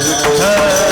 विठ्ठल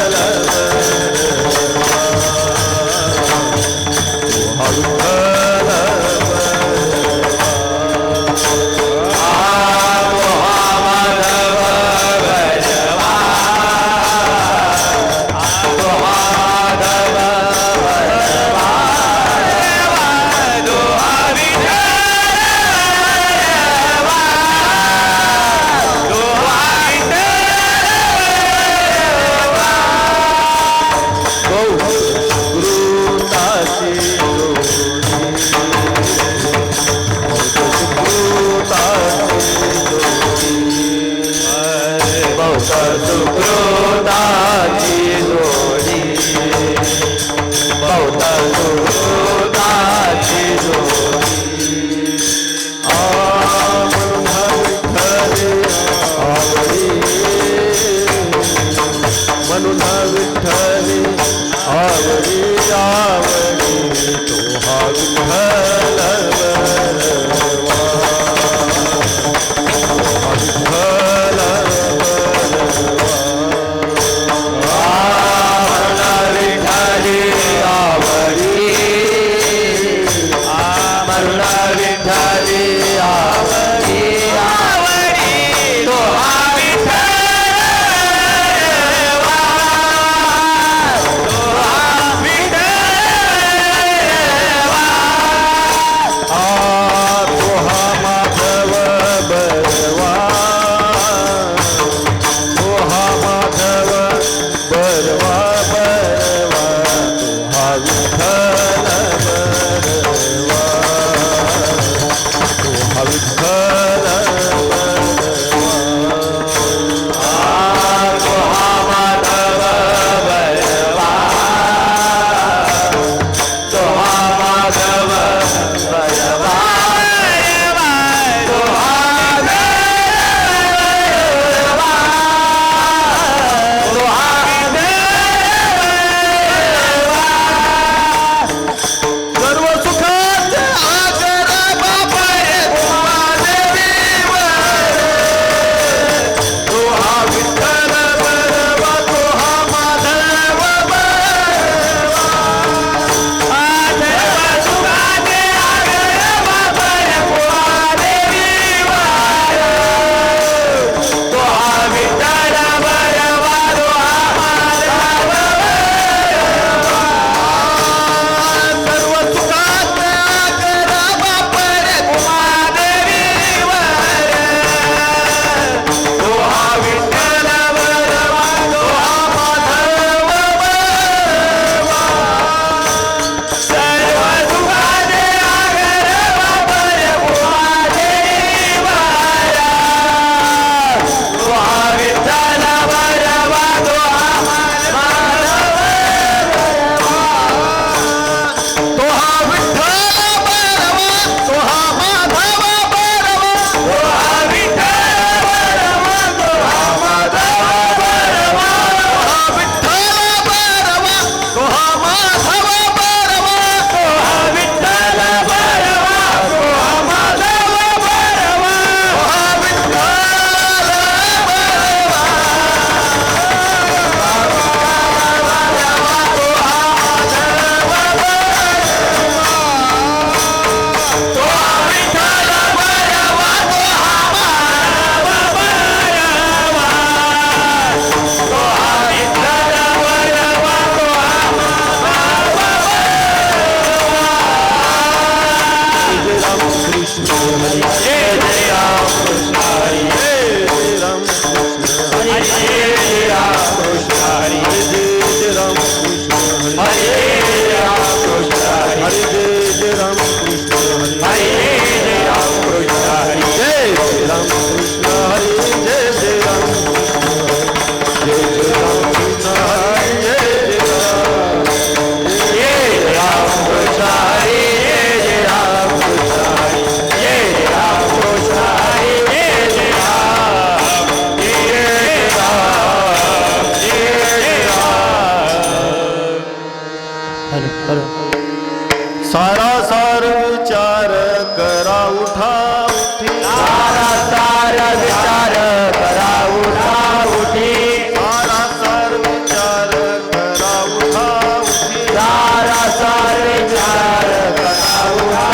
सारा सार विचार करा उठा उठी, सारा सार विचार करा उठा उठी, सारा सार विचार करा उठा उठी, सारा सार विचार करा उठा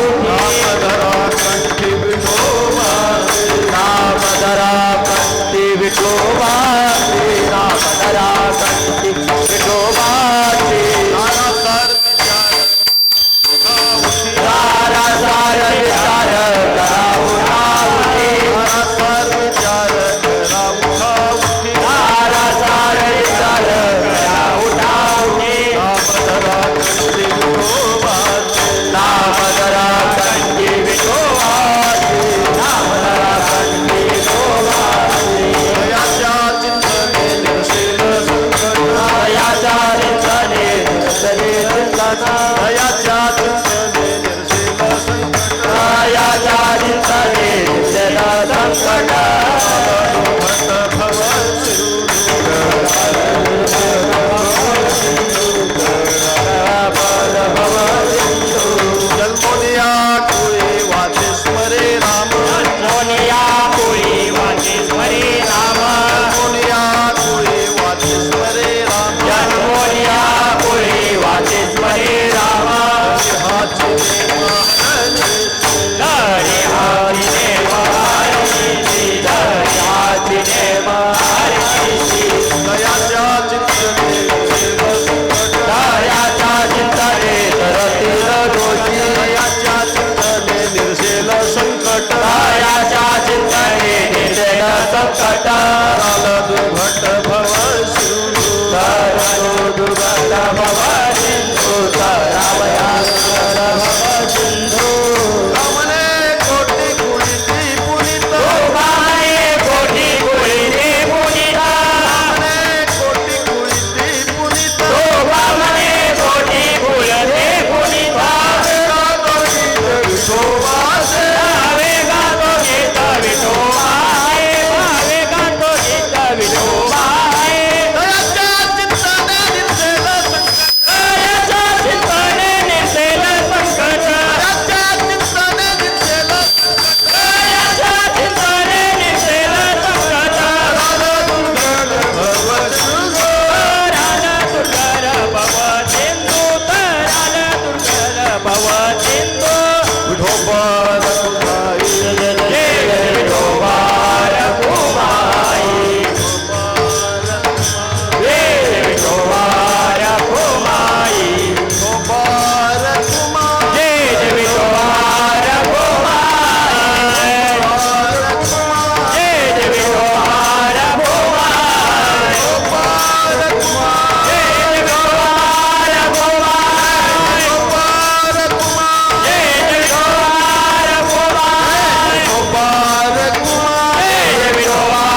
उठी, नाम धरा कंठी विठोबा, नाम धरा कंठी विठोबा, नाम धरा कंठी विठोबा, सारा सार सारा सार विचार करा उठा उठी, सारा सार विचार करा उठा उठी, सारा सार विचार करा उठा उठी, नाम धरा कंठी विठोबा, नाम धरा कंठी विठोबा, दयाच्या चिंतने निर्शील संकट, दयाच्या चिंतने निर्शील संकट, दयाच्या चिंतने निर्शील संकट, दयाच्या चिंतने निर्शील संकट, भट भव जन्मोनिया कोळी वाचे स्मरे राम, मोनिया कोळी वाचे स्मरे राम, जन्मोनिया कोळी वाचे स्मरे राम, जन्मोनिया कोळी वाचे स्मरे राम, हाची धरी हाती नेम हरशीची, धरी हाती नेम हरशीची, दयाच्या चिंतने निर्शील संकट, दयाच्या चिंतने धरतील दोषी, दयाच्या चिंतने निर्शील संकट, दयाच्या चिंतने निर्शील संकट, दुर्घट भव शिव, तरलो दुर्गत भव सिंधू, तरावया भव सिंधू, रमणे कोटी कुळीची पुनित, शोभाने कोटी कुळीने पुनिता, रमणे कोटी कुळीची पुनित, शोभाने कोटी कुळने पुनिता, विठोबाचे भावे गातो गीत विठोबा आहे, भावे गातो गीत विठोबा आहे, दयाच्या चिंतने निर्शील संकट, दयाच्या चिंतने निर्शील संकट, दयाच्या चिंतने निर्शील दयाच्या चिंतने निर्शील संकट, दुर्घट भव शिव, तराल दुर्गल भव सिंधू, तराल दुर्गल भव सिंधू, विठोबार कुमार, जय जय विठोबार भोमाई, जय जय विठोबार भोमाई, विठोबार कुमार, जय जय विठोबार भोमाई, विठोबार कुमार, जय जय विठोबार भोमाई, विठोबार कुमार, जय जय विठोबार भोमाई, विठोबार कुमार, जय जय विठोबार भोमाई, जय जय विठोबार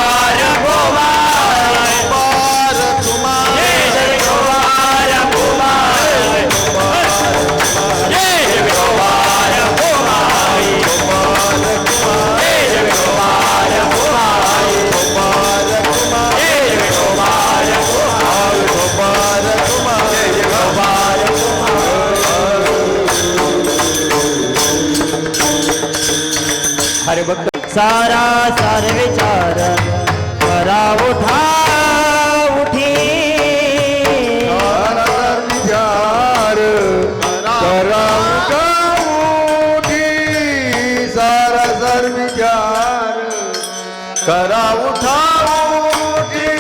भोमाई, जय जय विठोबार भोमाई, विठोबार कुमार, जय जय विठोबार भोमाई, विठोबार कुमार, जय जय विठोबार भोमाई. हरे भक्त सारा सार विचार करा उठा उठी, सारा विचार करा उठी, सारा सर विचार करा उठा उठी,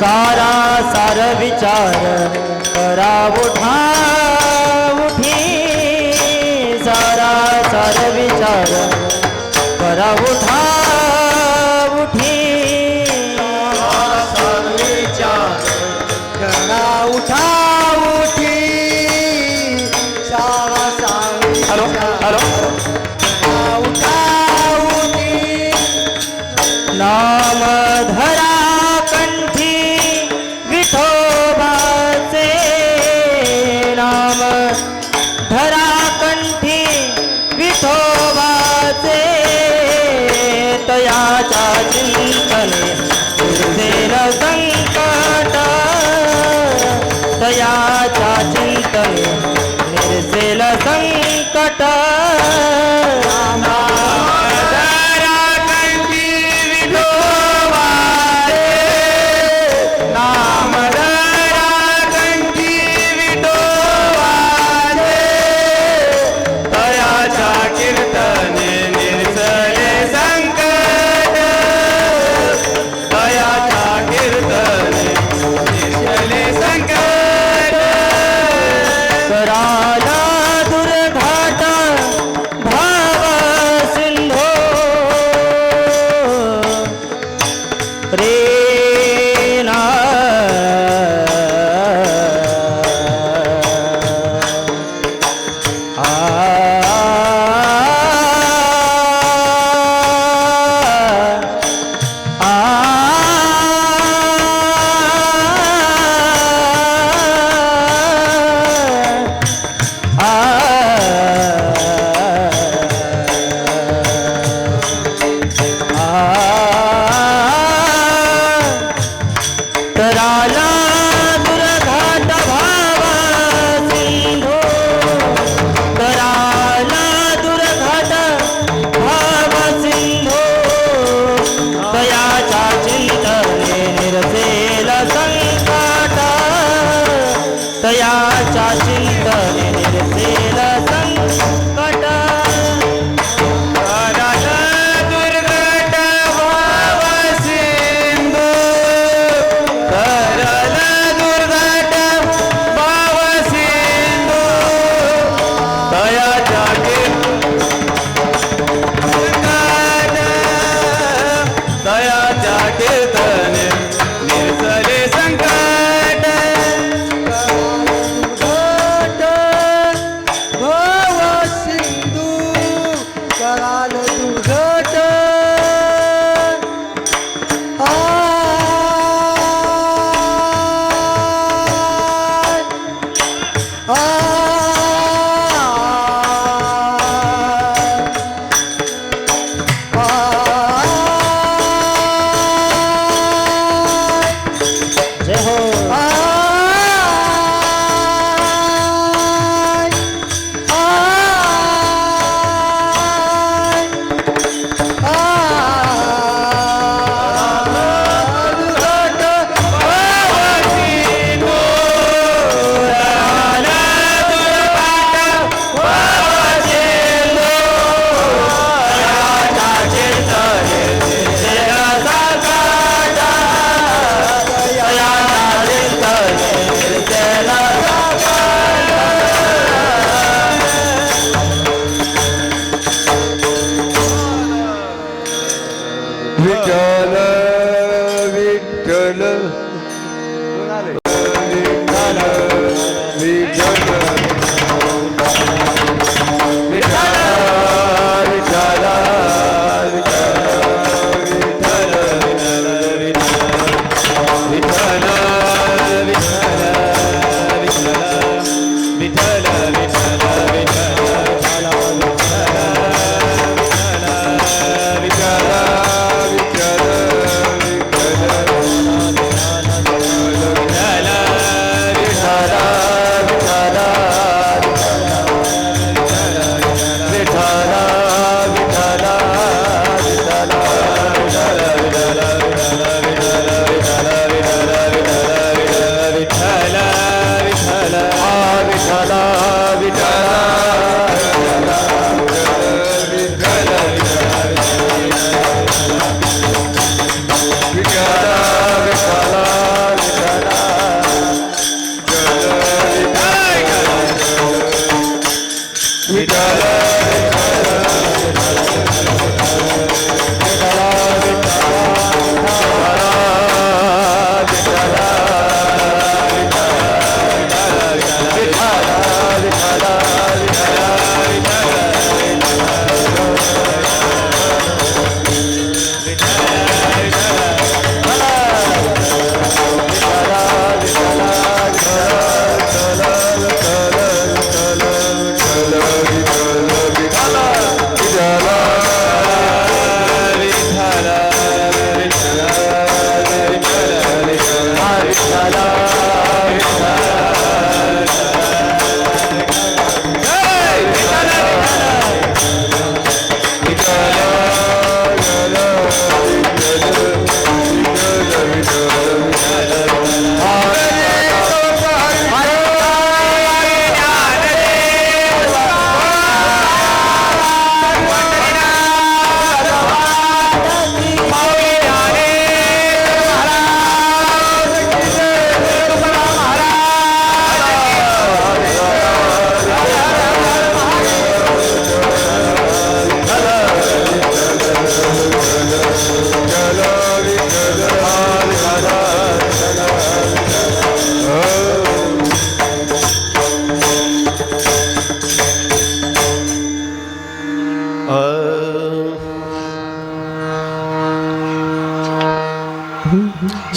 सारा सार विचार करा उठा उठी, सारा विचार करा उठा उठी विचार करा उठा उठी सारा सांग हॅलो हॅलो उठा उठी नाम धरा कंठी विठोबाचे नाम धरा कंठी विठोबाचे तयाच्या चिंतने निर्सेन संकट तयाच्या चिंतने निर्सेल संकट कराला दुर्घाट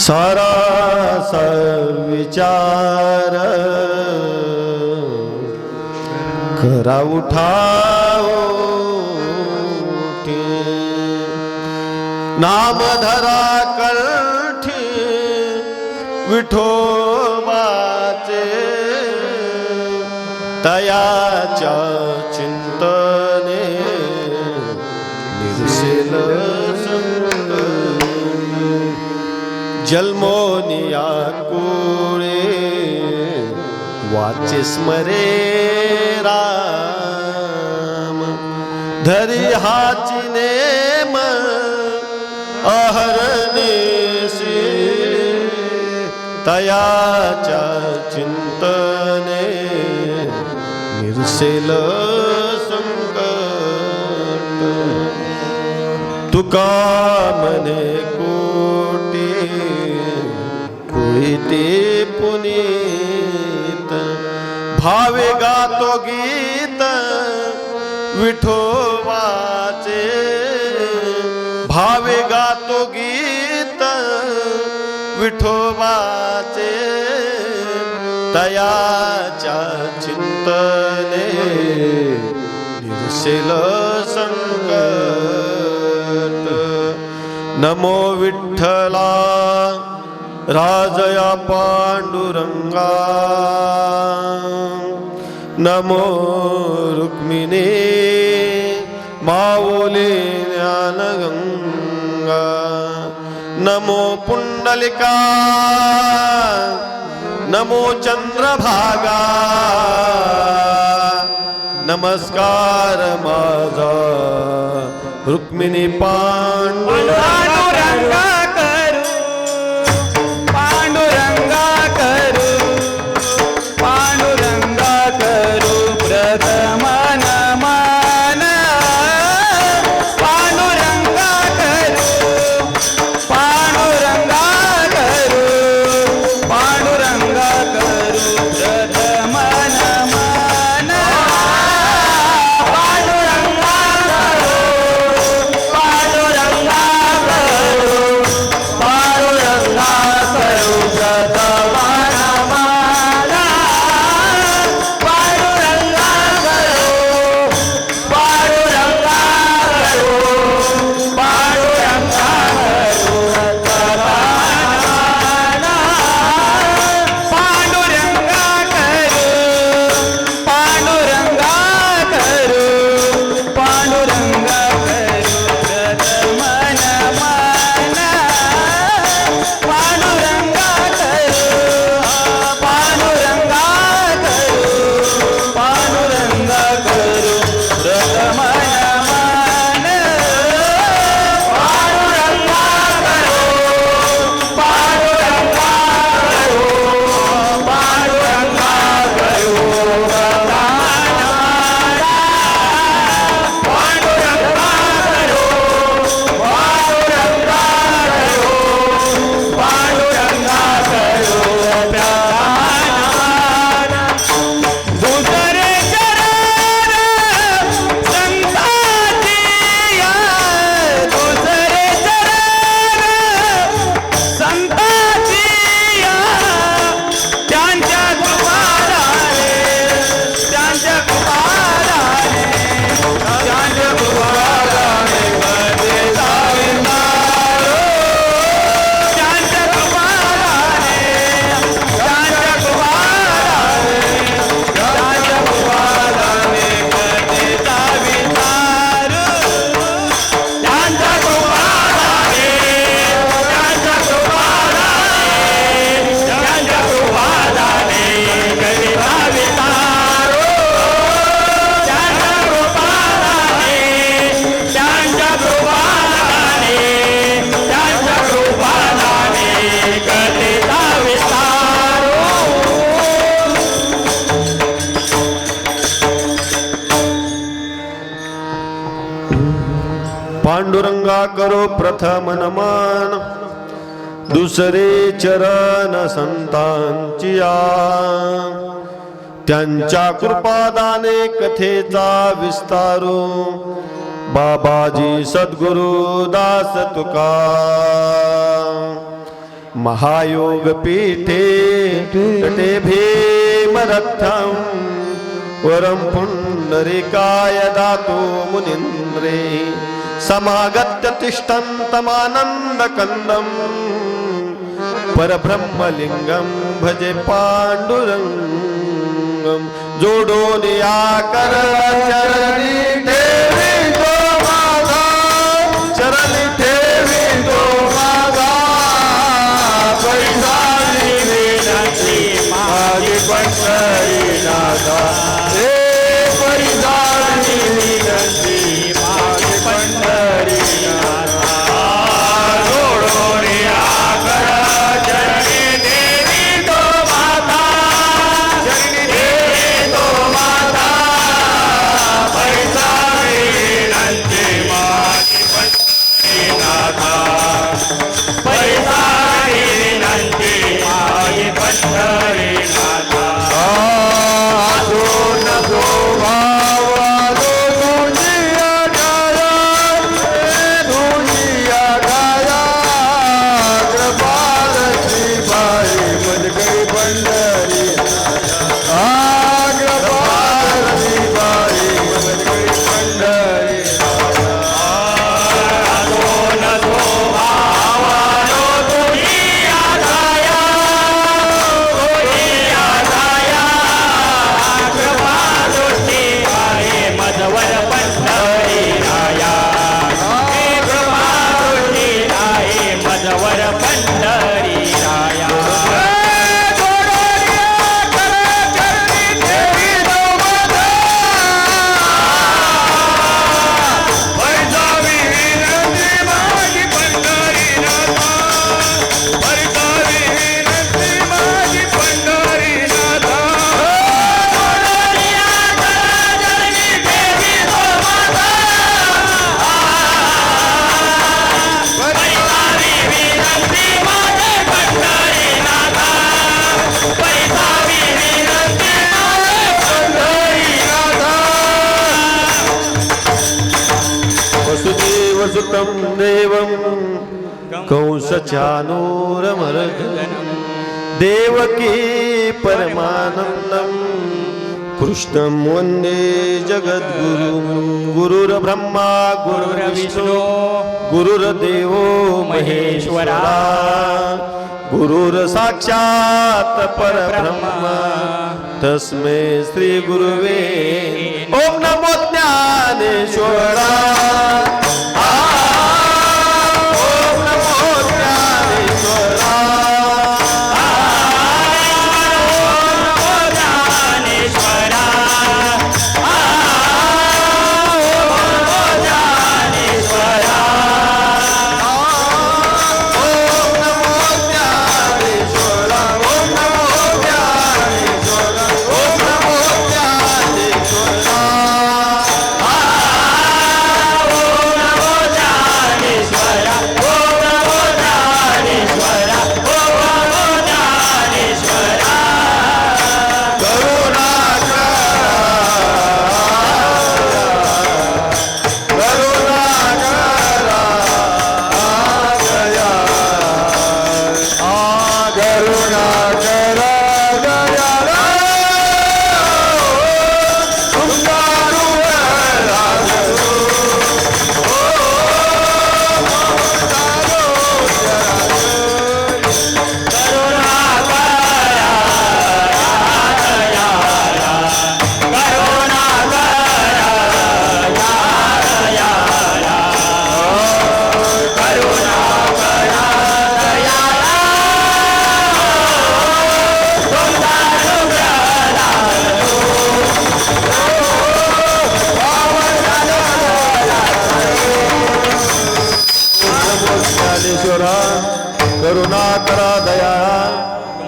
सारा विचार करा उठाओ नाम धरा कंठी विठोबाचे तयाच्या चिंतने निर्शील जन्मोनिया कुळे वाचे स्मरे राम धरी हाची नेम अहर्निशी तयाच्या चिंतने निर्सेल संकट तुका मने कोटी कुळीते पुनीत भावे गातो गीत विठोबाचे भावे गातो गीत विठोबाचे तयाच्या चिंतने निर्शील संकट नमो विठ्ठला राजया पांडुरंगा नमो रुक्मिणी माऊली ज्ञानगंगा नमो पुंडलिका नमो चंद्रभागा नमस्कार माझा रुक्मिणी पांडुरंगा करू पांडुरंगा करू पांडुरंगा करू प्रथम नमन पांडुरंगा करू पांडुरंगा करू पांडुरंगा करू प्रथम नमन पांडुरंगा करू पांडुरंगा करू पांडुरंगा करू प्रथम नमन पांडुरंगा करू पांडुरंगा करू पांडुरंगा करू प्रथम नमन पांडुरंगा करू पांडुरंगा करू पांडुरंगा करू प्रथम नमन पांडुरंगा करू पांडुरंगा करू पांडुरंगा करू प्रथम नमन पांडुरंगा करू पांडुरंगा करू पांडुरंगा करू प्रथम नमन पांडुरंगा करू पांडुरंगा करू पांडुरंगा करू प्रथम दुसरे चरण संताची या दुसरे चरण संताची या त्यांच्या कृपादाने त्यांच्या कृपादाने त्यांच्या कृपादाने कधी जाविनारो त्यांच्या कृपादाने त्यांच्या कृपादाने त्यांच्या कृपादाने कधी जाविनारो त्यांच्या कृपादाने त्यांच्या कृपादाने त्यांच्या कृपादाने कधी जाविनारो त्यांच्या कृपादाने त्यांच्या कृपादाने त्यांच्या कृपादाने कधी जाविनारो पांडुरंगा करो प्रथम नमन दुसरे चरण संतांची या त्यांच्या कृपादाने कथेचा विस्तारू बाबाजी सद्गुरु दास तुका महायोगपीठे तटे भीमरथं वरं पुण्डरीकाय दातु मुनीन्द्रे समागत्य तिष्ठन्तमानन्दकन्दं परब्रह्मलिङ्गं भजे पाण्डुरङ्गं जोडून या कर चरणी ठेवी तो माझा चरणी ठेवी तो माझा पैसानी विनंती माझी पंढरीनाथा हे पैसानी विनंती माझी पंढरीनाथा जोडून या कर चरणी देवी तो माता चरणी देवी तो माता पैसानी विनंती माझी पंढरीनाथा पैसानी विनंती माझी पंढरीनाथा आजून जो भाव दुनिया गाया दुनिया गाया कृपालची बाई मनगई पंढरी कृपालची बाई मनगई पंढरी आजून जो भाव दुनिया गाया दुनिया गाया कृपालची बाई मधवर पंढरी राया हे कृपाळूची आहे मधवर पंढरी राया वसुदेवसुतं देवं कंसचानूरमर्दनं देवकी परमानन्दं कृष्णं वन्दे जगद्गुरुं गुरुर्ब्रह्मा गुरुर्विष्णु गुरुर्देवो महेश्वरा गुरुर्साक्षात् परब्रह्म तस्मै श्री गुरुवे ॐ नमो ज्ञानेश्वरा ॐ नमो ज्ञानेश्वरा करुणा करा दया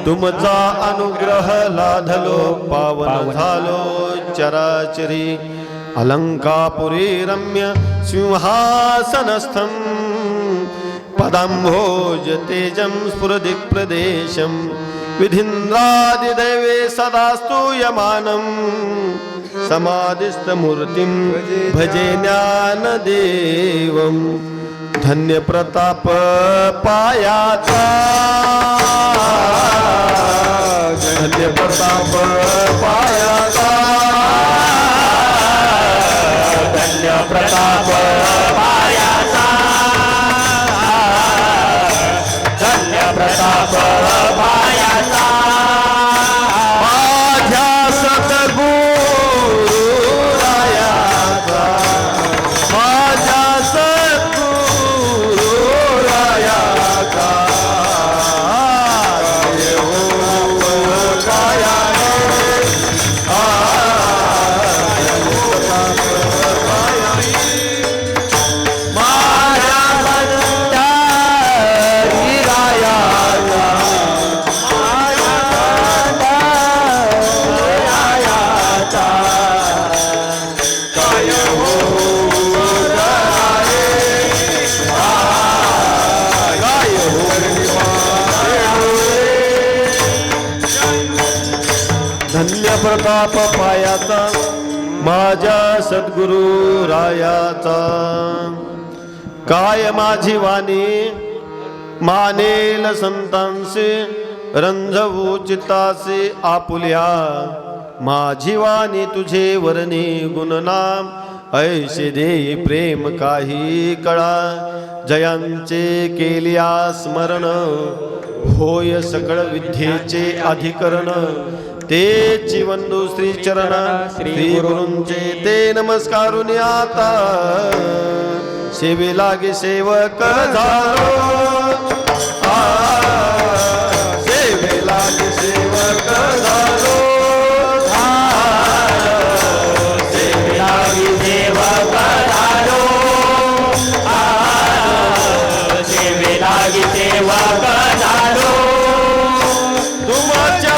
तुमचा अनुग्रह लाधलो पावन झालो चराचरी अलंकापुरी रम्य सिंहासनस्थं पदाम्भोज तेजं स्फुरदिक्प्रदेशं विधीन्द्रादिदैवे सदा स्तूयमानं समाधिस्थमूर्तिं भजे ज्ञानदेवं धन्य प्रताप पायाचा धन्य प्रताप पायाचा धन्य प्रताप पायाचा धन्य प्रताप पायाचा माझ्या सद्गुरू रायाचा माझ्या सद्गुरू रायाचा धन्य प्रताप पायाचा माझ्या सद्गुरू रायाचा काय माझी वाणी मानेल संतांसे रंजवू चित्तासे आपुल्या माझी वाणी तुझे वर्णी गुणनाम ऐसे दे प्रेम काही कळा जयांचे केलिया स्मरण होय सकळ विद्येचे अधिकरण तेची वंदू श्री चरण श्री गुरूंचे ते नमस्कारून आता सेवे लागे सेवक झालो सेवे लागे सेवक झालो सेवे लागी सेवक झालो सेवे लागी सेवक झालो तुमच्या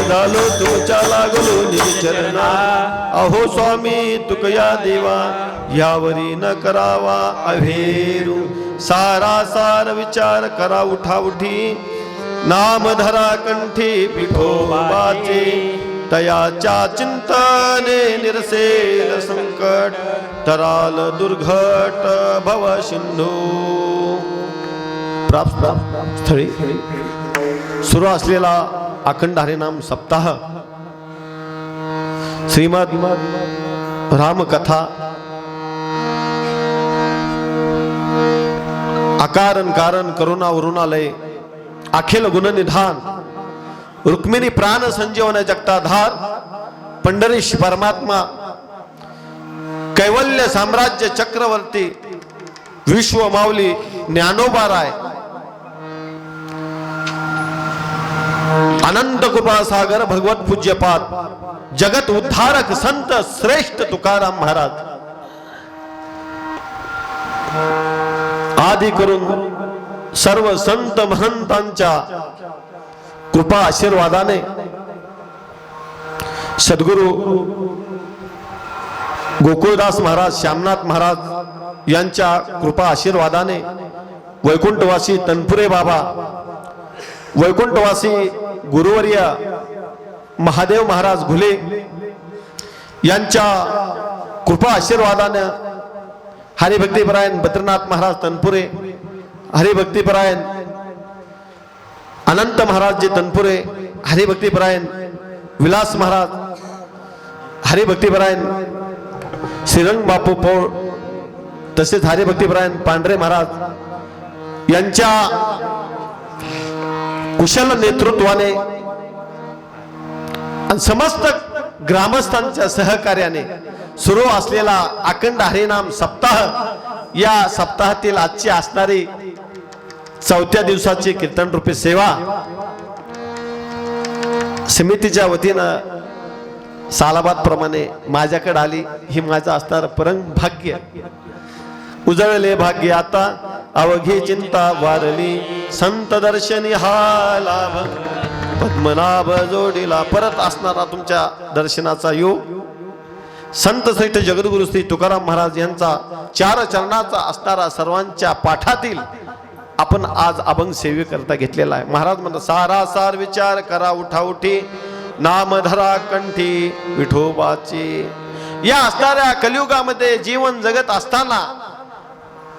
झालो तुमच्या लागलो निचरणा अहो स्वामी तुकया देवा यावरी न करावा अभेरू सारा सार विचार करा उठा उठी नाम धरा कंठी विठोबाचे तयाच्या चिंतने निरसेल संकट तराल दुर्घट भव सिंधू प्राप्त स्थळी सुरू असलेला अखंड हरिनाम सप्ताह श्रीमद रामकथा अकारण कारण करुणा वरुणालय अखिल गुणनिधान रुक्मिणी प्राण संजीवन जगताधार पंढरीश परमात्मा कैवल्य साम्राज्य चक्रवर्ती विश्व माऊली ज्ञानोबा राय अनंत कृपा सागर भगवत पूज्यपाद जगत उद्धारक संत श्रेष्ठ तुकाराम महाराज आदि करून सर्व संत महंतांच्या कृपा आशीर्वादाने सद्गुरु गोकुळदास महाराज श्यामनाथ महाराज यांच्या कृपा आशीर्वादाने वैकुंठवासी तनपुरे बाबा वैकुंठवासी गुरुवर्य महादेव महाराज घुले यांच्या कृपा आशीर्वादाने हरिभक्तीपरायण बद्रीनाथ महाराज तनपुरे हरिभक्तीपरायण अनंत महाराज जे तनपुरे, हरिभक्तीपरायण विलास महाराज, हरिभक्तीपरायण श्रीरंग बापू पौळ, तसेच हरिभक्तीपरायण पांढरे महाराज यांच्या कुशल नेतृत्वाने आणि समस्त ग्रामस्थांच्या सहकार्याने सुरू असलेला अखंड हरिनाम सप्ताह, या सप्ताहातील आजची असणारी 4थ्या दिवसाची कीर्तन रूपी सेवा समितीच्या वतीनं सालाबाद प्रमाणे माझ्याकडे आली. ही माझं असणार परम भाग्य. उजळले भाग्य आता अवघी चिंता वारली, संत दर्शनी हा लाभ पद्मनाभ जोडीला. परत असणारा तुमच्या दर्शनाचा योग संत श्रेष्ठ जगद्गुरु श्री तुकाराम महाराज यांचा 4 चरणाचा असणारा सर्वांच्या पाठातील आपण आज अभंग सेवे करता घेतलेला आहे. महाराज म्हणतात सारासार विचार करा उठाउठी, नाम धरा कंठी विठोबाची. या असणाऱ्या कलियुगामध्ये जीवन जगत असताना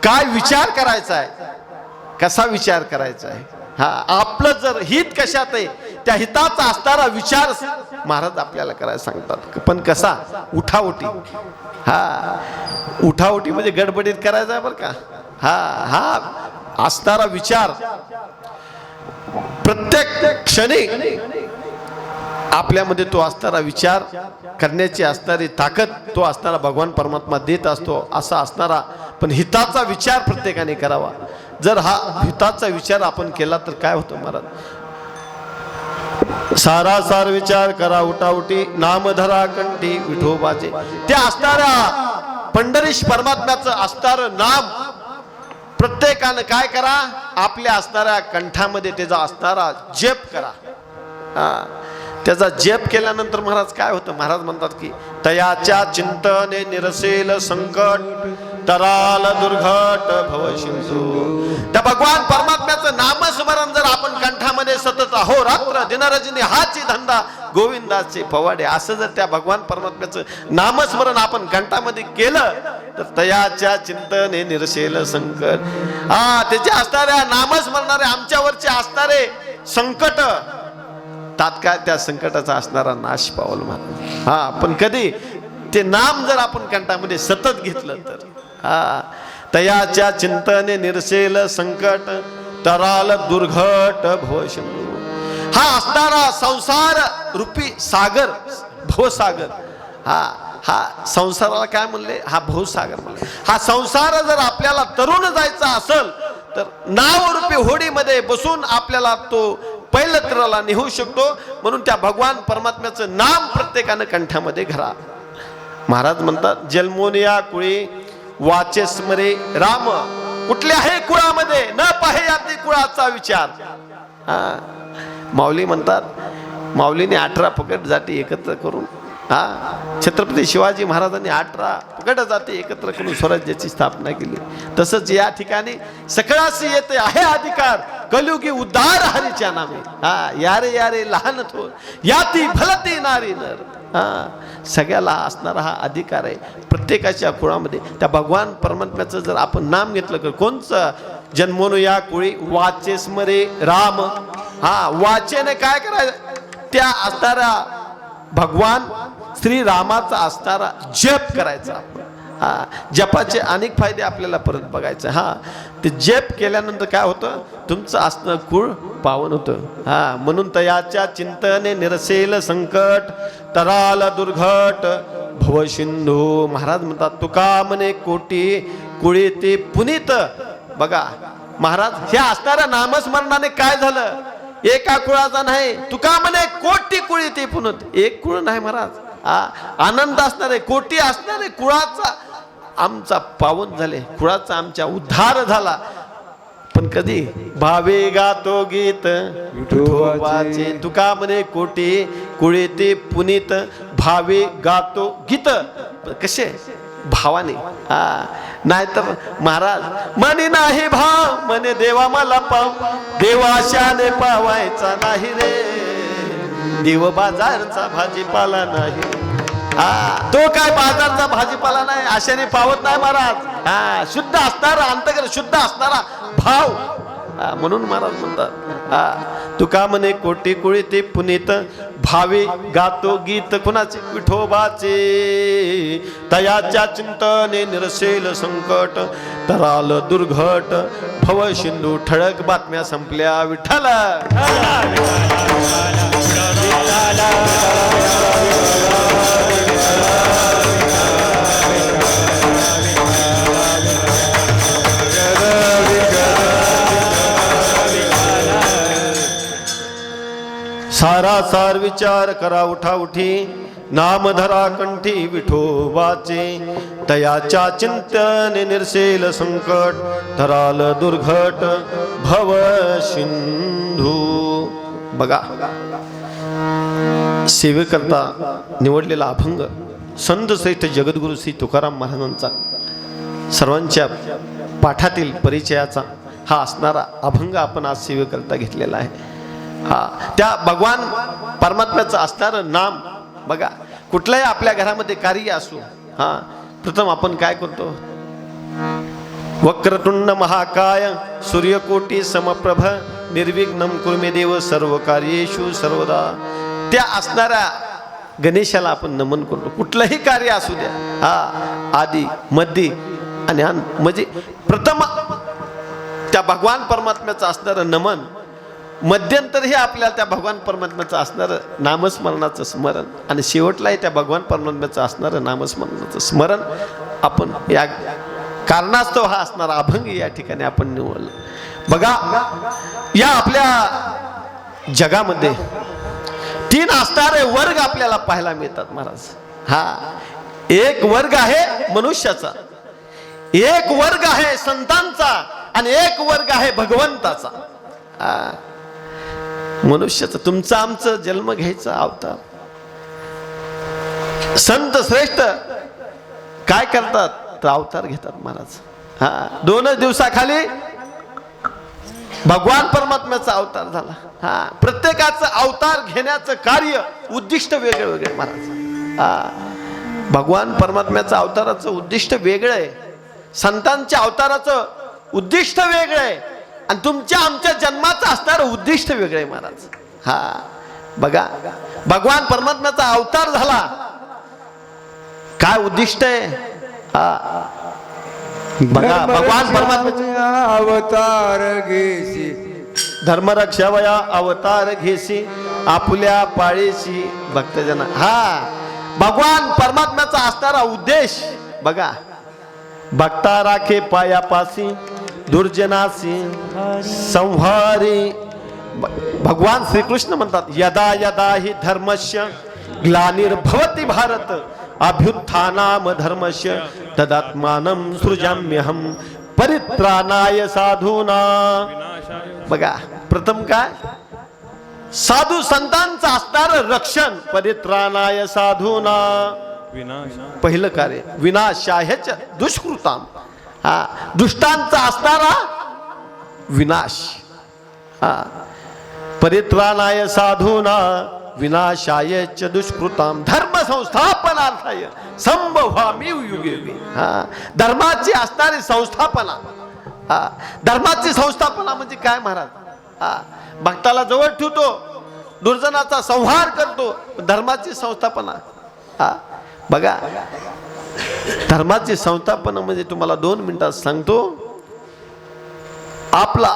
काय विचार करायचा आहे, कसा विचार करायचा आहे, हा आपलं जर हित कशात आहे त्या हिताचा असणारा विचार महाराज आपल्याला करायला सांगतात. पण कसा? उठाउठी. हा उठाउठी म्हणजे गडबडीत करायचा बरं का. हा असणारा विचार प्रत्येक क्षणी आपल्यामध्ये तो असणारा विचार करण्याची असणारी ताकद तो असणारा भगवान परमात्मा देत असतो. असा असणारा पण हिताचा विचार प्रत्येकाने करावा. जर हा हिताचा विचार आपण केला तर काय होतं महाराज? सारासार विचार करा उठाउठी, नाम धरा कंठी विठोबाचे. त्या असणाऱ्या पंढरीश परमात्म्याचं असणारं नाम प्रत्येकानं काय करा, आपल्या असणाऱ्या कंठामध्ये त्याचा असणारा जप करा. त्याचा जप केल्यानंतर महाराज काय होतं? महाराज म्हणतात की तयाच्या चिंतने निरसेल संकट, तराल दुर्घट भवसिंधू. त्या भगवान परमात्म्याचं नामस्मरण जर आपण कंठामध्ये सतत अहो रात्र दिनरजनी हाची धंदा गोविंदाचे पवाडे, असं जर त्या भगवान परमात्म्याचं नामस्मरण आपण कंठामध्ये केलं तर तयाच्या चिंतने निरसेल संकट. त्याच्या असणाऱ्या नामस्मरणारे आमच्यावरचे असणारे संकट तात्काळ त्या संकटाचा असणारा नाश पावल म्हणा. पण कधी ते नाम जर आपण कंठामध्ये सतत घेतलं तर तयाच्या चिंतने निरसेल संकट, तराल दुर्घट भवसिंधू. हा असणारा संसार रूपी सागर भवसागर. हा संसाराला काय म्हणले? हा भवसागर म्हणले. हा संसार जर आपल्याला तरुण जायचा असेल तर नाव रूपी होडीमध्ये बसून आपल्याला तो पैलत्राला नेऊ शकतो. म्हणून त्या भगवान परमात्म्याचं नाम प्रत्येकानं कंठामध्ये घरा. महाराज म्हणतात जन्मोनिया कुळी वाचे स्मरे राम, कुठल्याही कुळामध्ये न पाहे याती कुळाचा विचार. माऊली म्हणतात, माऊलीने 18 पगड जाती एकत्र करून छत्रपती शिवाजी महाराजांनी 18 पगड जाती एकत्र करून स्वराज्याची स्थापना केली. तसंच या ठिकाणी सकळासी येते आहे अधिकार, कलियुगी उद्धार हरीच्या नामे. यारे यारे लहान थोर याती भलती नारी नर. सगळ्याला असणारा हा अधिकार आहे प्रत्येकाच्या कुळामध्ये. त्या भगवान परमात्म्याचं जर आपण नाम घेतलं तर कोणचं? जन्मोनु या कुळी वाचे स्मरे राम. वाचेने काय करायचं? त्या असणाऱ्या भगवान श्री रामाचा असणारा जप करायचा. जपाचे अनेक फायदे आपल्याला परत बघायचे. ते जप केल्यानंतर काय होतं? तुमचं असणं कुळ पावन होतं. म्हणून तयाच्या चिंतने निरसेल संकट, तराल दुर्घट भवसिंधू. महाराज म्हणतात तुका म्हणे कोटी कुळी ते पुनीत. बघा महाराज ह्या असणाऱ्या नामस्मरणाने काय झालं? एका कुळाचा नाही, तुका म्हणे कोटी कुळी ते पुनत. एक कुळ नाही महाराज, आनंद असणारे कोटी असणारे कुळाचा आमचा पावन झाले, कुळाचा आमच्या उद्धार झाला. पण कधी? भावे गातो गीत विठोबाचे. तुका म्हणे कोटी कुळे ते पुनीत, भावे गातो गीत. कसे? भावाने. नाही तर महाराज म्हणे नाही भाव, म्हणे देवा मला पाव, देवाशाने पावायचा नाही रे, देव बाजारचा भाजीपाला नाही. तो काय बाजारचा भाजीपाला नाही, आशाने पावत नाही महाराज. शुद्ध असणारा अंतर्गत शुद्ध असणारा भाव म्हणून महाराज म्हणतात तुका म्हणे कोटी कुळी ते पुनीत भावे गातो गीत कुणाचे विठोबाचे तयाच्या चिंतने निरसेल संकट तराल दुर्घट भव सिंधू ठळक बातम्या संपल्या विठ्ठल सारासार विचार करा उठा उठी नाम धरा कंठी विठोबाचे तयाच्या चिंतने निरसेल संकट धराल दुर्घट भव सिंधू. बघा सेवेकरता निवडलेला अभंग संत श्रेष्ठ जगद्गुरु श्री तुकाराम महाराजांचा सर्वांच्या पाठातील परिचयाचा हा असणारा अभंग आपण आज सेवेकरता घेतलेला आहे. त्या भगवान परमात्म्याचं असणारं नाम बघा. कुठल्याही आपल्या घरामध्ये कार्य असो प्रथम आपण काय करतो वक्रतुंड महाकाय सूर्यकोटी समप्रभ निर्विघ्नं कुर्मे देव सर्व कार्येषु सर्वदा. त्या असणाऱ्या गणेशाला आपण नमन करतो. कुठलंही कार्य असू द्या आदि मध्य आणि अंत म्हणजे प्रथम त्या भगवान परमात्म्याचं असणारं नमन मध्यंतर हे आपल्याला त्या भगवान परमात्म्याचं असणारं नामस्मरणाचं स्मरण आणि शेवटलाही त्या भगवान परमात्म्याचं असणारं नामस्मरणाचं स्मरण आपण या कारणास्तव हा असणारा अभंग या ठिकाणी आपण निवडला. बघा या आपल्या जगामध्ये 3 असणारे वर्ग आपल्याला पाहायला मिळतात महाराज. एक वर्ग आहे मनुष्याचा, एक वर्ग आहे संतांचा आणि एक वर्ग आहे भगवंताचा. मनुष्याचं तुमचं आमचं जन्म घ्यायचा अवतार. संत श्रेष्ठ काय करतात तर अवतार घेतात महाराज. 2 दिवसाखाली भगवान परमात्म्याचा अवतार झाला. प्रत्येकाचं अवतार घेण्याचं कार्य उद्दिष्ट वेगळे वेगळे महाराज. भगवान परमात्म्याचं अवताराचं उद्दिष्ट वेगळं आहे, संतांच्या अवताराचं उद्दिष्ट वेगळं आहे आणि तुमच्या आमच्या जन्माचं असणारं उद्दिष्ट वेगळं आहे महाराज. बघा भगवान परमात्म्याचा अवतार झाला, काय उद्दिष्ट आहे बघा. भगवान परमात्म्याचा अवतार घेसी धर्मरक्षावया अवतार घेसी आपुल्या पाळीशी भक्तजना. भगवान परमात्म्याचा असणारा उद्देश बघा. भक्ता राखे पायापासी दुर्जनासी संहारी. भगवान श्रीकृष्ण म्हणतात यदा यदा हि धर्मस्य ग्लानिर्भवति भारत अभ्युत्थानाम धर्मस्य तदात्मानं सृजाम्यहं परित्राणाय साधूना. बघा प्रथम काय साधू संतांचं असणारं रक्षण परित्राणाय साधूना. पहिलं कार्य विनाशायच दुष्कृताम. दुष्टांचा असणारा विनाश. परित्राणाय साधूना विनाशायच दुष्कृताम धर्म संस्थापनार्थाय संभवामि युगे युगे. धर्माची असणारी संस्थापना. धर्माची संस्थापना म्हणजे काय महाराज. भक्ताला जवळ ठेवतो, दुर्जनाचा संहार करतो, धर्माची संस्थापना. बघा धर्माची संस्थापना म्हणजे तुम्हाला 2 मिनिटात सांगतो. आपला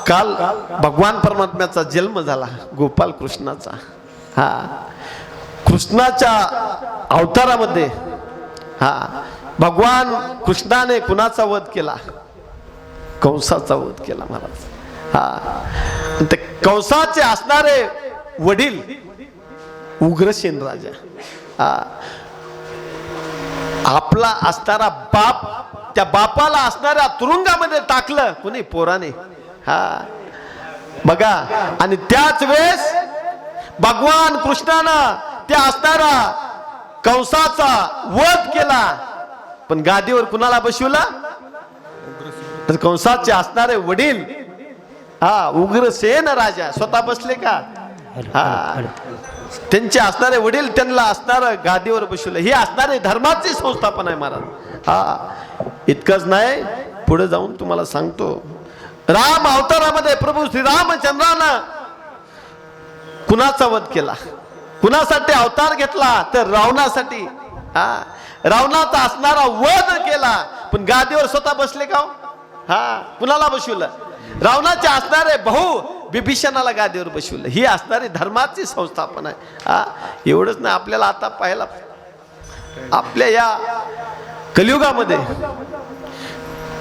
काल भगवान परमात्म्याचा जन्म झाला गोपाल कृष्णाचा. कृष्णाच्या अवतारामध्ये भगवान कृष्णाने कुणाचा वध केला, कंसाचा वध केला महाराज. ते कंसाचे असणारे वडील उग्रसेन राजा. आपला असणारा बाप त्या बापाला असणाऱ्या तुरुंगामध्ये टाकलं कोणी पोराने. बघा आणि त्याच वेळेस भगवान कृष्णानं त्या असणारा कंसाचा वध केला. पण गादीवर कुणाला बसवला तर कंसाचे असणारे वडील उग्रसेन राजा स्वतः बसले का. त्यांचे असणारे वडील त्यांना असणारं गादीवर बसवलं. ही असणारे धर्माची संस्थापना आहे महाराज. इतकंच नाही पुढे जाऊन तुम्हाला सांगतो राम अवतारामध्ये प्रभू श्रीरामचंद्रानं कुणाचा वध केला, कुणासाठी अवतार घेतला, तर रावणासाठी. हा, रावणाचा असणारा वध केला, पण गादीवर स्वतः बसले का? हा, कुणाला बसवलं? रावणाचे असणारे भाऊ विभीषणाला गादीवर बसवलं. ही असणारी धर्माची संस्थापना आहे. हा, एवढंच नाही, आपल्याला आता पाहायला आपल्या या कलियुगामध्ये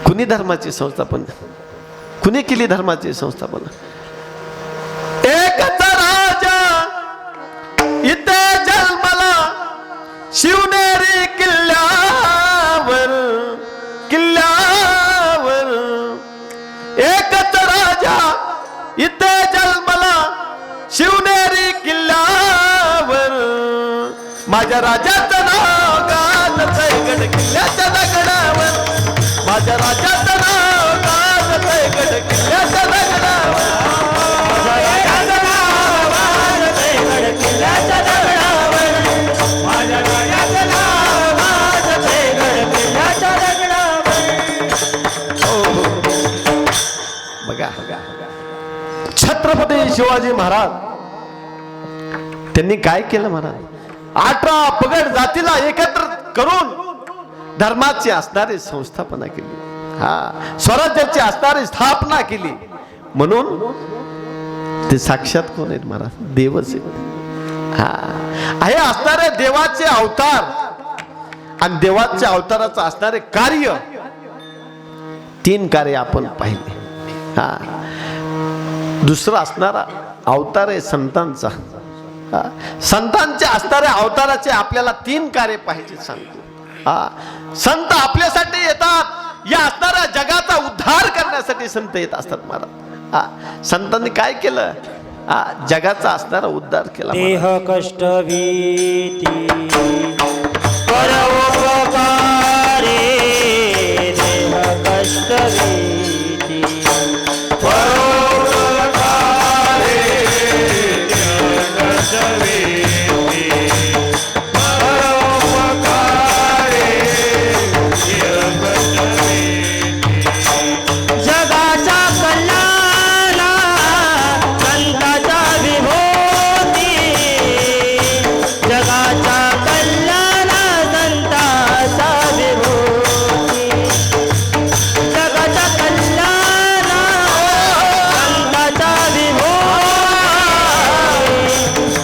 कुणी धर्माची संस्थापना, कुणी केली धर्माची संस्थापना? एकच राजा इथे जन्मला शिवनेरी किल्ल्यावर, किल्ल्यावर. एकच राजा इथे जन्मला शिवनेरी किल्ल्यावर. माझ्या राजाचं नाव गाजतंय गड किल्ल्याच्या दगडावर. माझ्या राजाचं नाव गाजतंय गड किल्ल्याच्या दगडावर. बघा, छत्रपती शिवाजी महाराज त्यांनी काय केलं महाराज? 18 पगड जातीला एकत्र करून धर्माची असणारी संस्थापना केली. हा, स्वराज्याची असणारी स्थापना केली. म्हणून ते साक्षात कोण आहेत महाराज? देवच आहेत. हा, हे असणारे देवाचे अवतार आणि देवाच्या अवताराचं असणारे कार्य, 3 कार्य आपण पाहिले. हा, दुसरा असणारा अवतार आहे संतांचा. संतांच्या असणाऱ्या अवताराचे आपल्याला 3 कार्य पाहिजे सांगतो. हा, संत आपल्यासाठी येतात, या असणाऱ्या जगाचा उद्धार करण्यासाठी संत येत असतात महाराज. हा, संतांनी काय केलं? हा, जगाचा असणारा उद्धार केला. देह कष्ट भीती परोपकारे, देह कष्ट भीती परोपकारे, देह कष्ट भीती परोपकारे, देह कष्ट भीती. जगाचा कल्याण संताचा विभूती, जगाचा कल्याण संताचा विभूती, जगाचा कल्याण संताचा विभूती,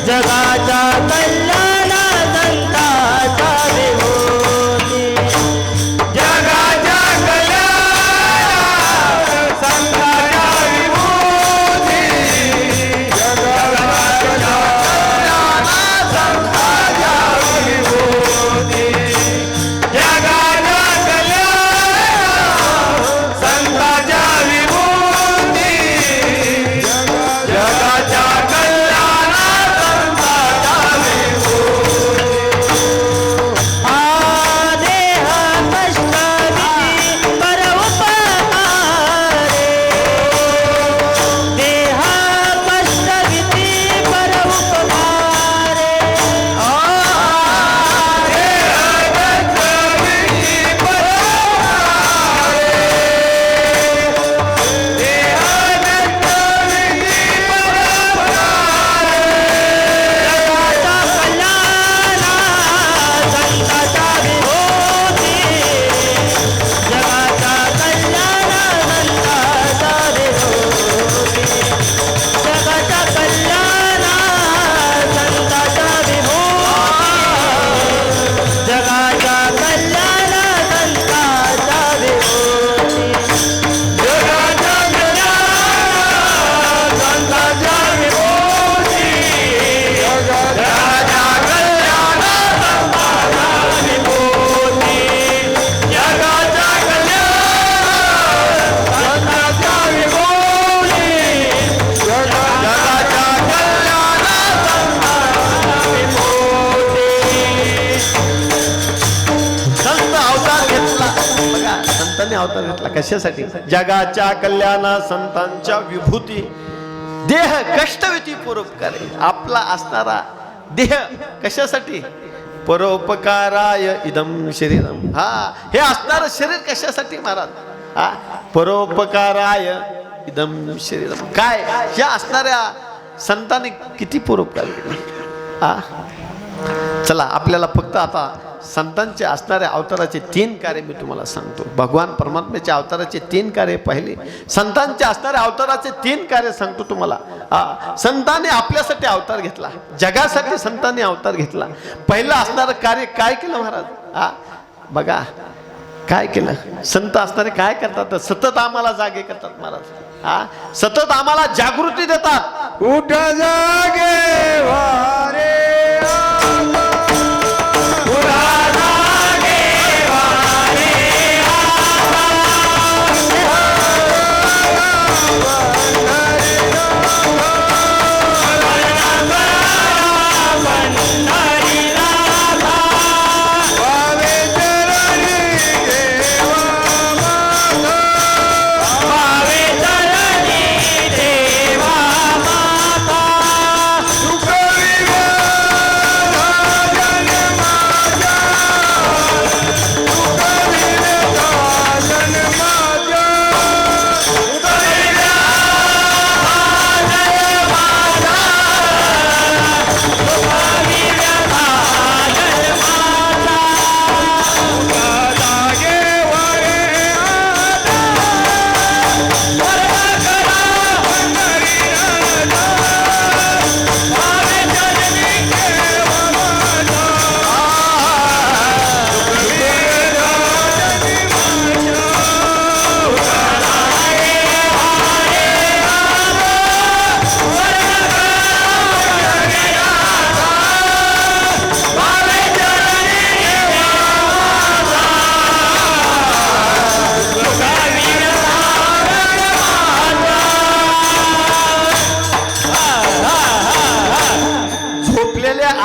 जगाचा कल्याण संताचा विभूती, जगाच्या कल्याण संताचा विभूती, जगाच्या संताचा विभूती, जगाच्या कल्याण संताचा विभूती, जगाच्या कल्याण संताचा विभूती. आ देह कष्ट भीती परोपकारे, देह कष्ट भीती परोपकारे, आ देह कष्ट भीती परोपकारे, देह कष्ट भीती परोपकारे, जगाचा कल्याण संताचा विभूती, जगाचा कल्याण संताचा विभूती, जगाचा कल्याण संताचा विभूती, जगाचा कल्याण संताचा विभूती, जगाचा कल्याण संताचा विभूती, जगाचा कल्याण संताचा विभूती, जगाचा कल्याण संताचा विभूती, जगाच्या कल्याण संताचा विभूती. संत अवतार घेतला. बघा, संतांनी अवतार घेतला कशासाठी? जगाच्या कल्याणा संतांच्या विभूती, देह कष्टविती परोपकारे. आपला असणारा देह कशासाठी? परोपकाराय इदम शरीरम. हा, हे असणारं शरीर कशासाठी महाराज? हा, परोपकाराय इदम शरीरम. काय या असणाऱ्या संतांनी किती परोपकार केले. चला आपल्याला फक्त आता संतांचे असणाऱ्या अवताराचे 3 कार्य मी तुम्हाला सांगतो. भगवान परमात्म्याच्या अवताराचे 3 कार्य पाहिले, संतांचे असणाऱ्या अवताराचे 3 कार्य सांगतो तुम्हाला. संतांनी आपल्यासाठी अवतार घेतला, जगासाठी संतांनी अवतार घेतला. पहिलं असणारं कार्य काय केलं महाराज? बघा काय केलं. संत असणारे काय करतात? सतत आम्हाला जागे करतात महाराज. सतत आम्हाला जागृती देतात. उठ जागे वारे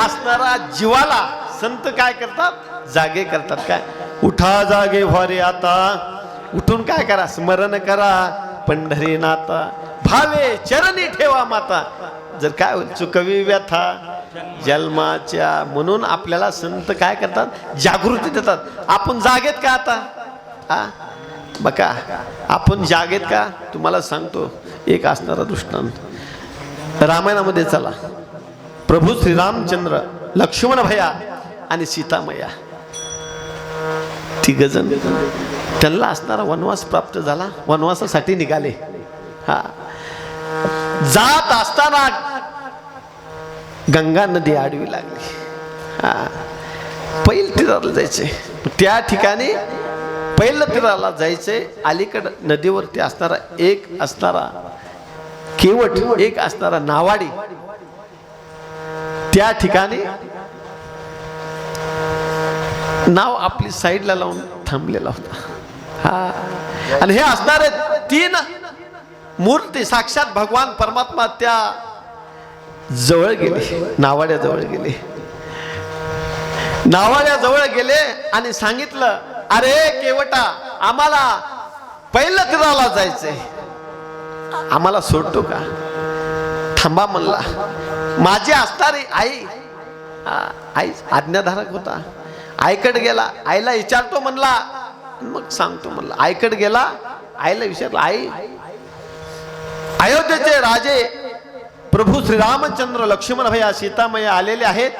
असणारा जीवाला संत काय करतात? जागे करतात. काय? उठा जागे व्हारे आता. उठून काय करा? स्मरण करा पंढरीनाथा, भावे चरणी ठेवा माता. जर काय होईल? चुकवी व्यथा जन्माच्या. म्हणून आपल्याला संत काय करतात? जागृती देतात. आपण जागेत का आता? बघा आपण जागेत का? तुम्हाला सांगतो एक असणारा दृष्टांत. रामायणामध्ये चला. प्रभू श्रीरामचंद्र, लक्ष्मण भैया आणि सीतामया तिघजण, त्यांना असणारा वनवास प्राप्त झाला. वनवासासाठी निघाले. जात असताना गंगा नदी आडवी लागली. पहिल्या तीराला जायचे. त्या ठिकाणी पहिल्या तीराला जायचे. अलीकड नदीवरती असणारा एक असणारा केवट, एक असणारा नावाडी, त्या ठिकाणी नाव आपली साईडला लावून थांबलेला होता. आणि हे असणारे 3 मूर्ती साक्षात भगवान परमात्मा त्या जवळ गेले, नावाड्या जवळ गेले. नावाड्या जवळ गेले आणि सांगितलं, अरे केवटा, आम्हाला पहिल्या तीराला जायचंय, आम्हाला सोडतो का? थांबा म्हणला. माझी असणारी आई, आई आज्ञाधारक होता. आईकडे गेला. आईला विचारतो म्हणला, मग सांगतो म्हणला. आईकडे गेला. आईला विचारलं, आई, अयोध्येचे राजे प्रभू श्रीरामचंद्र, लक्ष्मण भैया, सीतामया आलेले आहेत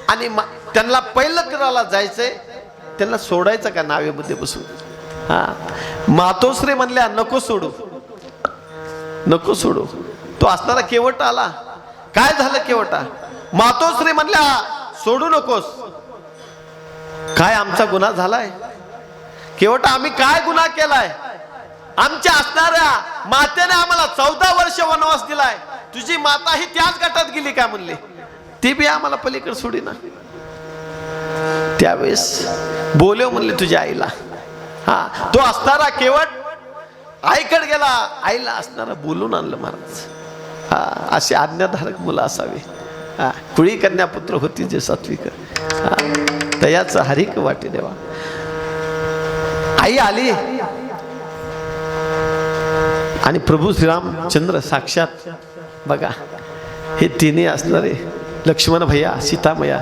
आणि त्यांना पहिल्या तीराला जायचंय, त्यांना सोडायचं का नावेमध्ये बसून? मातोश्री म्हणल्या, नको सोडू, नको सोडू. तो असणारा केवट आला. काय झालं केवटा? मातोश्री म्हणल्या, सोडू नकोस. काय आमचा गुन्हा झालाय? केवटा, आम्ही काय गुन्हा केलाय? आमच्या असणाऱ्या मातेने आम्हाला 14 वर्ष वनवास दिलाय. तुझी माता ही त्याच गटात गेली का म्हणले? ती बी आम्हाला पलीकडे सोडी ना. त्यावेळेस बोलव म्हणले तुझ्या आईला. तो असणारा केवट आईकडे गेला. आईला असणारा बोलून आणलं महाराज. असे आज्ञाधारक मुलं असावे. कुळी कन्या पुत्र होती जे सात्विक, तयाचं हरिक वाटे देवा. आई आली आणि प्रभू श्रीरामचंद्र साक्षात बघा, हे तिन्ही असणारे लक्ष्मण भैया, सीतामया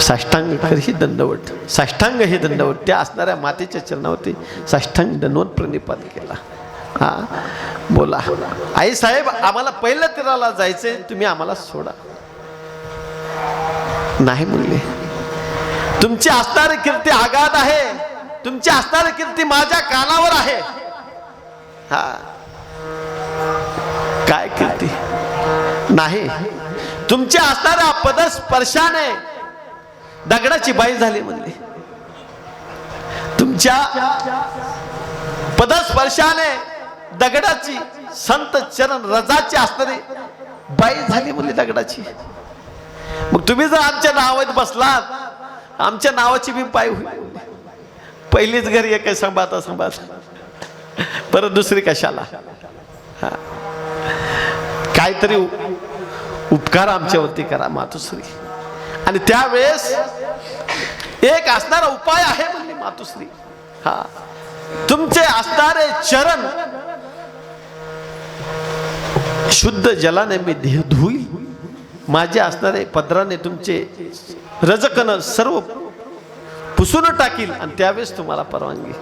साष्टांग ही दंडवट, साष्टांग हे दंडवट त्या असणाऱ्या मातेच्या चरणावरती साष्टांग दंडवत प्रणिपात केला. हा बोला आई साहेब आम्हाला पहिल्या तीराला जायचंय, तुम्ही आम्हाला सोडा. नाही म्हणले. तुमची असणारी कीर्ती आगाध आहे, तुमची असणारी कीर्ती माझ्या कानावर आहे. हा काय कीर्ती नाही. तुमच्या असणाऱ्या पदस्पर्शाने दगडाची बाई झाली म्हणली. तुमच्या पदस्पर्शाने दगडाची संत चरण रजाची असणारी बाई झाली म्हणली दगडाची. मग तुम्ही जर आमच्या नावात बसलात, आमच्या नावाची बी पाय होईल. पहिलीच घरी एक सांभाळता सांभाळता परत दुसरी कशाला. हा काहीतरी उपकार आमच्यावरती करा मातुश्री. आणि त्यावेळेस एक असणारा उपाय आहे म्हणली मातुश्री. हा तुमचे असणारे चरण शुद्ध जलाने मी धुईल. माझे असणारे पदराने तुमचे रजकन सर्व पुसून टाकील आणि त्यावेळेस तुम्हाला परवानगी.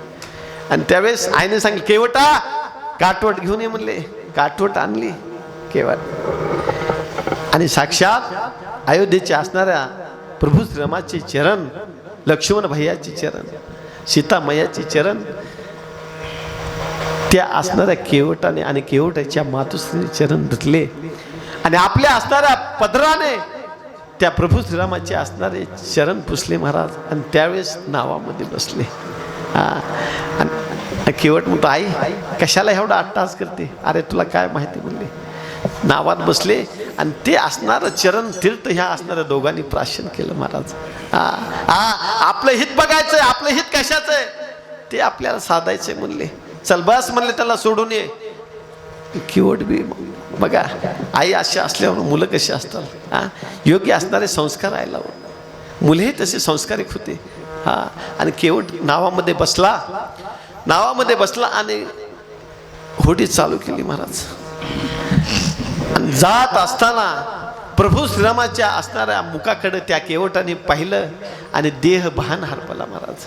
आणि त्यावेळेस आईने सांगितले केवटा काटवट घेऊन ये म्हणले. काटवट आणली केवट आणि साक्षात अयोध्येचे असणाऱ्या प्रभू श्रीरामाचे चरण, लक्ष्मण भैयाचे चरण, सीता मैयाचे चरण त्या असणाऱ्या केवटाने आणि केवटाच्या मातुश्रीने चरण धुतले आणि आपल्या असणाऱ्या पदराने त्या प्रभू श्रीरामाचे असणारे चरण पुसले महाराज. आणि त्यावेळेस नावामध्ये बसले. आणि केवट म्हणतो आई कशाला एवढा अट्टास करते. अरे तुला काय माहिती म्हणले. नावात बसले आणि ते असणारं चरण तीर्थ ह्या असणाऱ्या दोघांनी प्राशन केलं महाराज. आपलं हित बघायचंय, आपलं हित कशाचं आहे ते आपल्याला साधायचंय म्हणले. चल बस म्हणले त्याला सोडून ये. केवट बी बघा आई अशी असल्यावर मुलं कशी असतात. योग्य असणारे संस्कार आयला मुलेही तसे संस्कारिक होते. आणि केवट नावामध्ये बसला, नावामध्ये बसला आणि होडी चालू केली महाराज. आणि जात असताना प्रभू श्रीरामाच्या असणाऱ्या मुखाकडे त्या केवटाने पाहिलं आणि देह भान हरपला महाराज.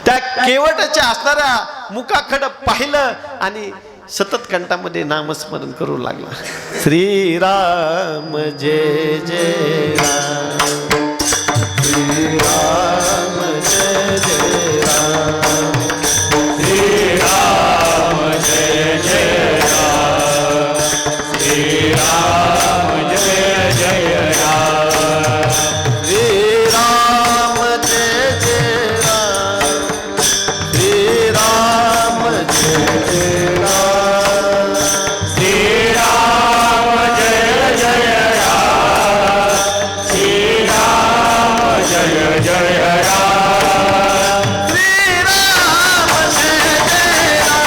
त्या केवटाच्या असणाऱ्या मुखाकडे पाहिलं आणि सतत कंठामध्ये नामस्मरण करू लागला. श्रीराम जय जय राम, श्रीराम जय जय राम, श्रीराम जय जय राम, श्रीराम जय जय राम, श्रीराम जय जय राम, श्रीराम जय जय राम, श्रीराम जय जय राम, श्रीराम जय जय राम, श्रीराम जय जय राम, श्रीराम जय जय राम,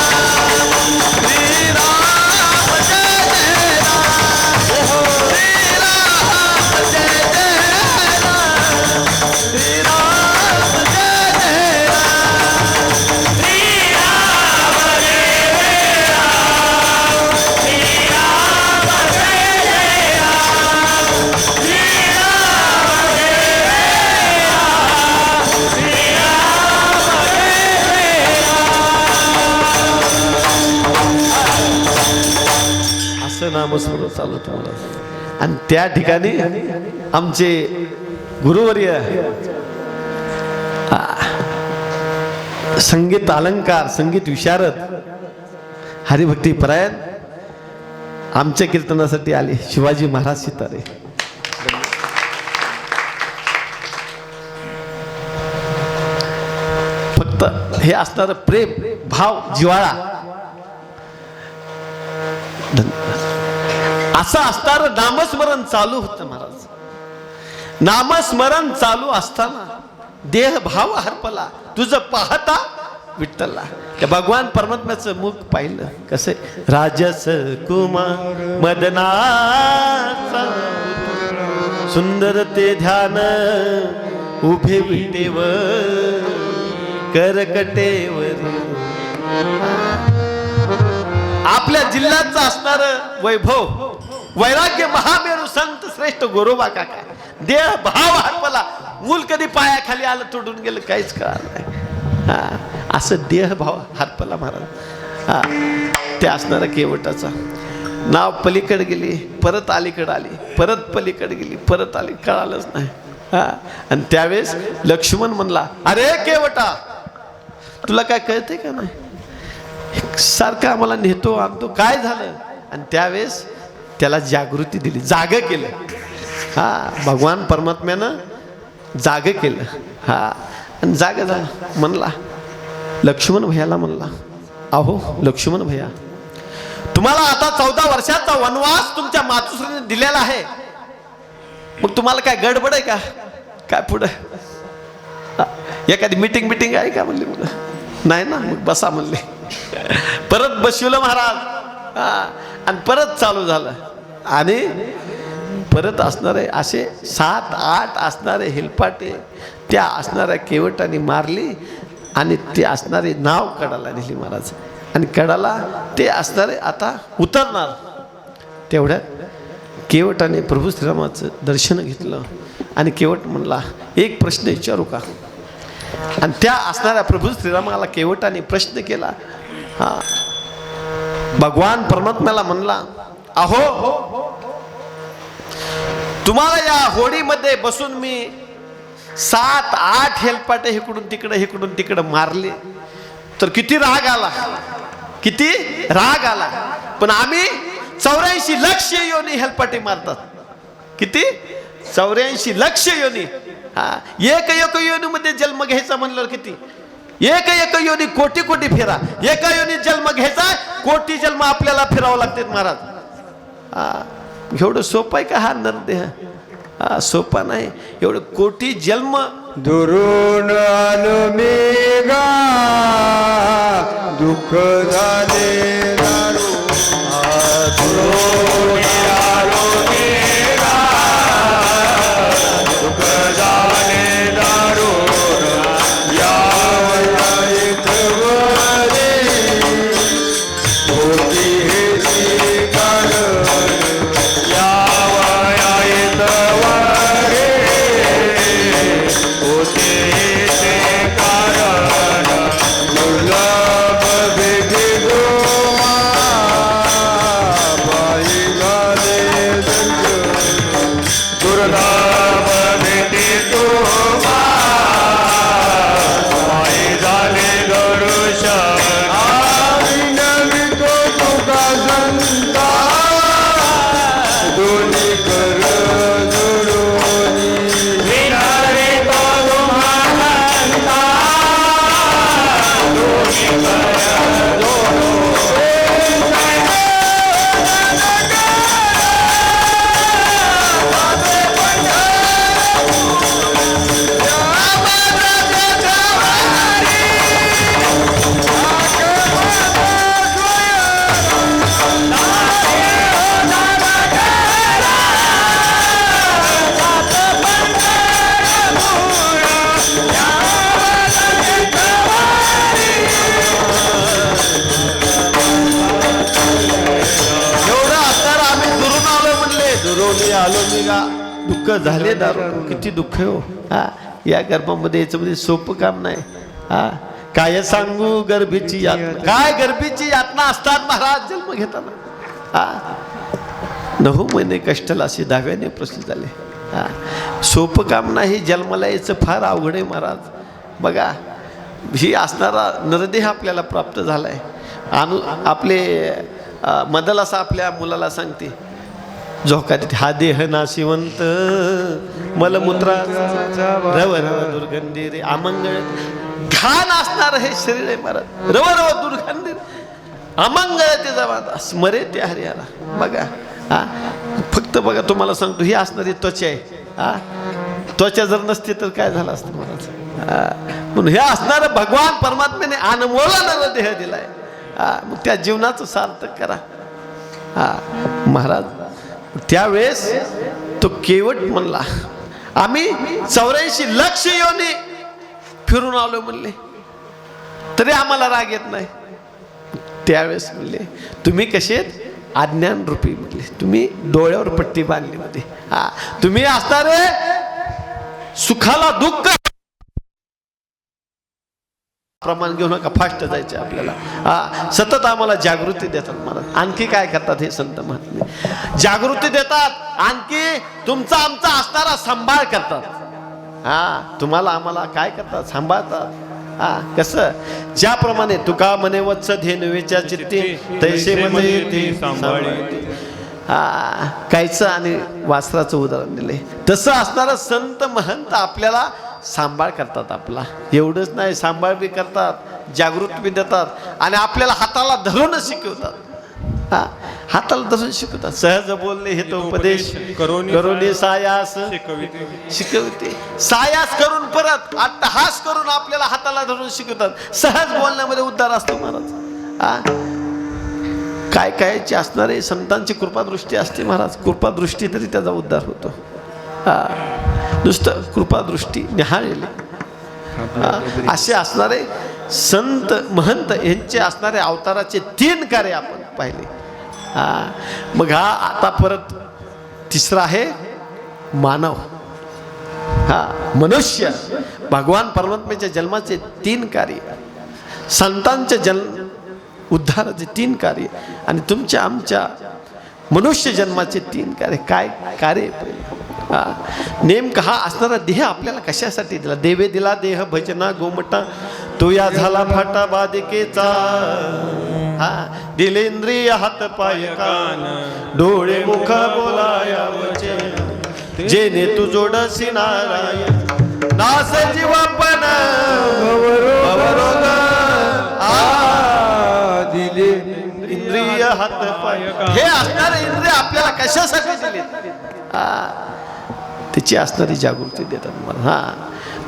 श्रीराम जय जय राम, श्रीराम जय जय राम. असं नामस्मरण चालू तुम्हाला. आणि त्या ठिकाणी आमचे गुरुवर्य संगीत अलंकार, संगीत विशारद, हरिभक्ती परायण आमच्या कीर्तनासाठी आले शिवाजी महाराज सितारे. फक्त हे असणारं प्रेम भाव जिव्हाळा असं असणारं नामस्मरण चालू होतं महाराज. नामस्मरण चालू असताना देह भाव हरपला तुझं पाहता विठ्ठलला. त्या भगवान परमात्म्याचं मुख पाहिलं कसं राजस कुमार मदनाचा सुंदर ते ध्यान उभे विटेवर करकटेवर. आपल्या जिल्ह्याचं असणार वैभव वैराग्य महामेरू संत श्रेष्ठ गोरोबा काका देह भाव हरपला. मूल कधी पायाखाली आलं तोडून गेलं काहीच कळालं नाही. असं देह भाव हरपला महाराज. हा ते असणाऱ्या केवटाचा नाव पलीकडे गेली, परत अलीकडे आली, परत पलीकडे गेली, परत आली, कळालंच नाही. हा आणि त्यावेळेस लक्ष्मण म्हणला, अरे केवटा तुला काय कळते का नाही, सारखं आम्हाला नेतो आणतो, काय झालं. आणि त्यावेळेस त्याला जागृती दिली, जाग केलं. हा भगवान परमात्म्यानं जाग केलं. हा आणि जाग झाला. म्हणला लक्ष्मण भैयाला म्हणला, अहो लक्ष्मण भैया तुम्हाला आता 14 वर्षाचा वनवास तुमच्या मातुश्रीने दिलेला आहे, मग तुम्हाला काय गडबड आहे का काय पुढं एखादी मीटिंग आहे का म्हणले. मुलं नाही ना, मग बसा म्हणले. परत बसवलं महाराज. आणि परत चालू झालं. आणि परत असणारे असे 7-8 असणारे हेलपाटे त्या असणाऱ्या केवटाने मारली आणि ते असणारे नाव कडाला नेली महाराज. आणि कडाला ते असणारे आता उतरणार. तेवढ्यात केवटाने प्रभू श्रीरामाचं दर्शन घेतलं आणि केवट म्हणला, एक प्रश्न विचारू का. आणि त्या असणाऱ्या प्रभू श्रीरामाला केवटाने प्रश्न केला. हा भगवान परमात्म्याला म्हणला, अहो तुम्हाला या होडीमध्ये बसून मी 7-8 हेलपाटे इकडून तिकडे मारले तर किती राग आला, किती राग आला. पण आम्ही 84 लक्ष योनी हेलपाटे मारतात. किती 84 लक्ष योनी. हा एक योनी मध्ये जन्म घ्यायचा म्हणल्यावर किती एक योनी कोटी फेरा. एका योनी जन्म घ्यायचा, कोटी जन्म आपल्याला फिरावं लागते महाराज. हा एवढं सोपं आहे का हा नरदेह. हा सोपा नाही. एवढं कोटी जन्म दुरून आलो मेघा दुःख झाले दारू दुरून आलो मेघा दुःख झाले दारू यावयात वरे होती हेची कारण यावयात वरे होते ते कारण दुर्लभ भेटे गोमा बाई घाले दुर्लभ भेटे गोमा बाई झाले दर्शन नवितो तुका संता दोन्ही कर जोडोनी विनारे तो महानंदा दोन्ही कर जोडो आलो मी गा दुःख झाले दारू. किती दुःख आहे हो. हा या गर्भामध्ये याच्यामध्ये सोपं काम नाही. हा काय सांगू गर्भीची यातना, काय गर्भीची यातना असतात महाराज जन्म घेताना. हा 9 महिने कष्टाला असे 10व्याने प्रसिद्ध झाले. हा सोपं काम नाही. जन्माला यायचं फार अवघड आहे महाराज. बघा ही असणारा नरदेह आपल्याला प्राप्त झालाय. आपले मदल असा आपल्या मुलाला सांगते, झोका देते, हा देह नाशिवंत मलमूत्रा रव रव दुर्गंधी रे अमंगळ घाण असणार हे शरीर आहे महाराज. रव रव दुर्गंधी अमंगळ ते जवा स्मरे ते हरियाला. बघा हा फक्त बघा तुम्हाला सांगतो ही असणारी त्वचा आहे. हा त्वचा जर नसती तर काय झालं असतं महाराज. म्हणून हे असणारं भगवान परमात्म्याने अनमोल देह दिलाय. मग त्या जीवनाचं सार्थक करा. हा महाराज त्यावेळेस तो केवट म्हणला, आम्ही 84 लक्ष योनी फिरून आलो म्हणले तरी आम्हाला राग येत नाही. त्यावेळेस म्हणले तुम्ही कसे अज्ञान रूपी म्हणले, तुम्ही डोळ्यावर पट्टी बांधली मध्ये. हा तुम्ही असणारे सुखाला दुःख प्रमाण घेऊ नका, फास्ट जायचे आपल्याला. हा, सतत आम्हाला जागृती देतात महाराज. आणखी काय करतात हे संत महात्मे? जागृती देतात, आणखी तुमचा आमचा असणारा सांभाळ करतात. हा, तुम्हाला आम्हाला काय करतात? सांभाळतात. हा, कसं? ज्याप्रमाणे तुका म्हणे वत्स धेनुवेच्या चित्ती तैसे म्हणे येते सांभाळी. हा, कायचं आणि वासराचं उदाहरण दिले. तसं असणारं संत महंत आपल्याला सांभाळ करतात आपला. एवढंच नाही, सांभाळ बी करतात, जागृत बी देतात आणि आपल्याला हाताला धरून शिकवतात. हा, हाताला धरून शिकवतात. सहज बोलणे हे तो उपदेश करून सायास शिकवते. सायास करून परत अट्टहास करून आपल्याला हाताला धरून शिकवतात. सहज बोलण्यामध्ये उद्धार असतो महाराज. हा, काय कायची असणारे संतांची कृपादृष्टी असते महाराज. कृपादृष्टी तरी त्याचा उद्धार होतो. हा, नुसतं कृपादृष्टी निहाळले असे असणारे संत महंत यांचे असणारे अवताराचे 3 कार्य आपण पाहिले. हा, मग हा आता परत तिसरा आहे मानव. हा, मनुष्य. भगवान परमात्म्याच्या जन्माचे 3 कार्य, संतांच्या जन्म उद्धाराचे 3 कार्य आणि तुमच्या आमच्या मनुष्य जन्माचे 3 कार्य. काय कार्य? हा, नेमका हा असणारा देह आपल्याला कशासाठी दिला? देवे दिला देह भजना गोमटा, तो या झाला फाटा बाधिकेचा. हा, दिले इंद्रिय हात पाय कान, डोळे मुख बोलाया वचन, जेने तू जोडसी नारायण, नास जीवापण भवरोग. दिले इंद्रिय हात पाय. हे असणारे इंद्रिय आपल्याला कशासाठी दिले? त्याची असणारी जागृती देतात मला. हा,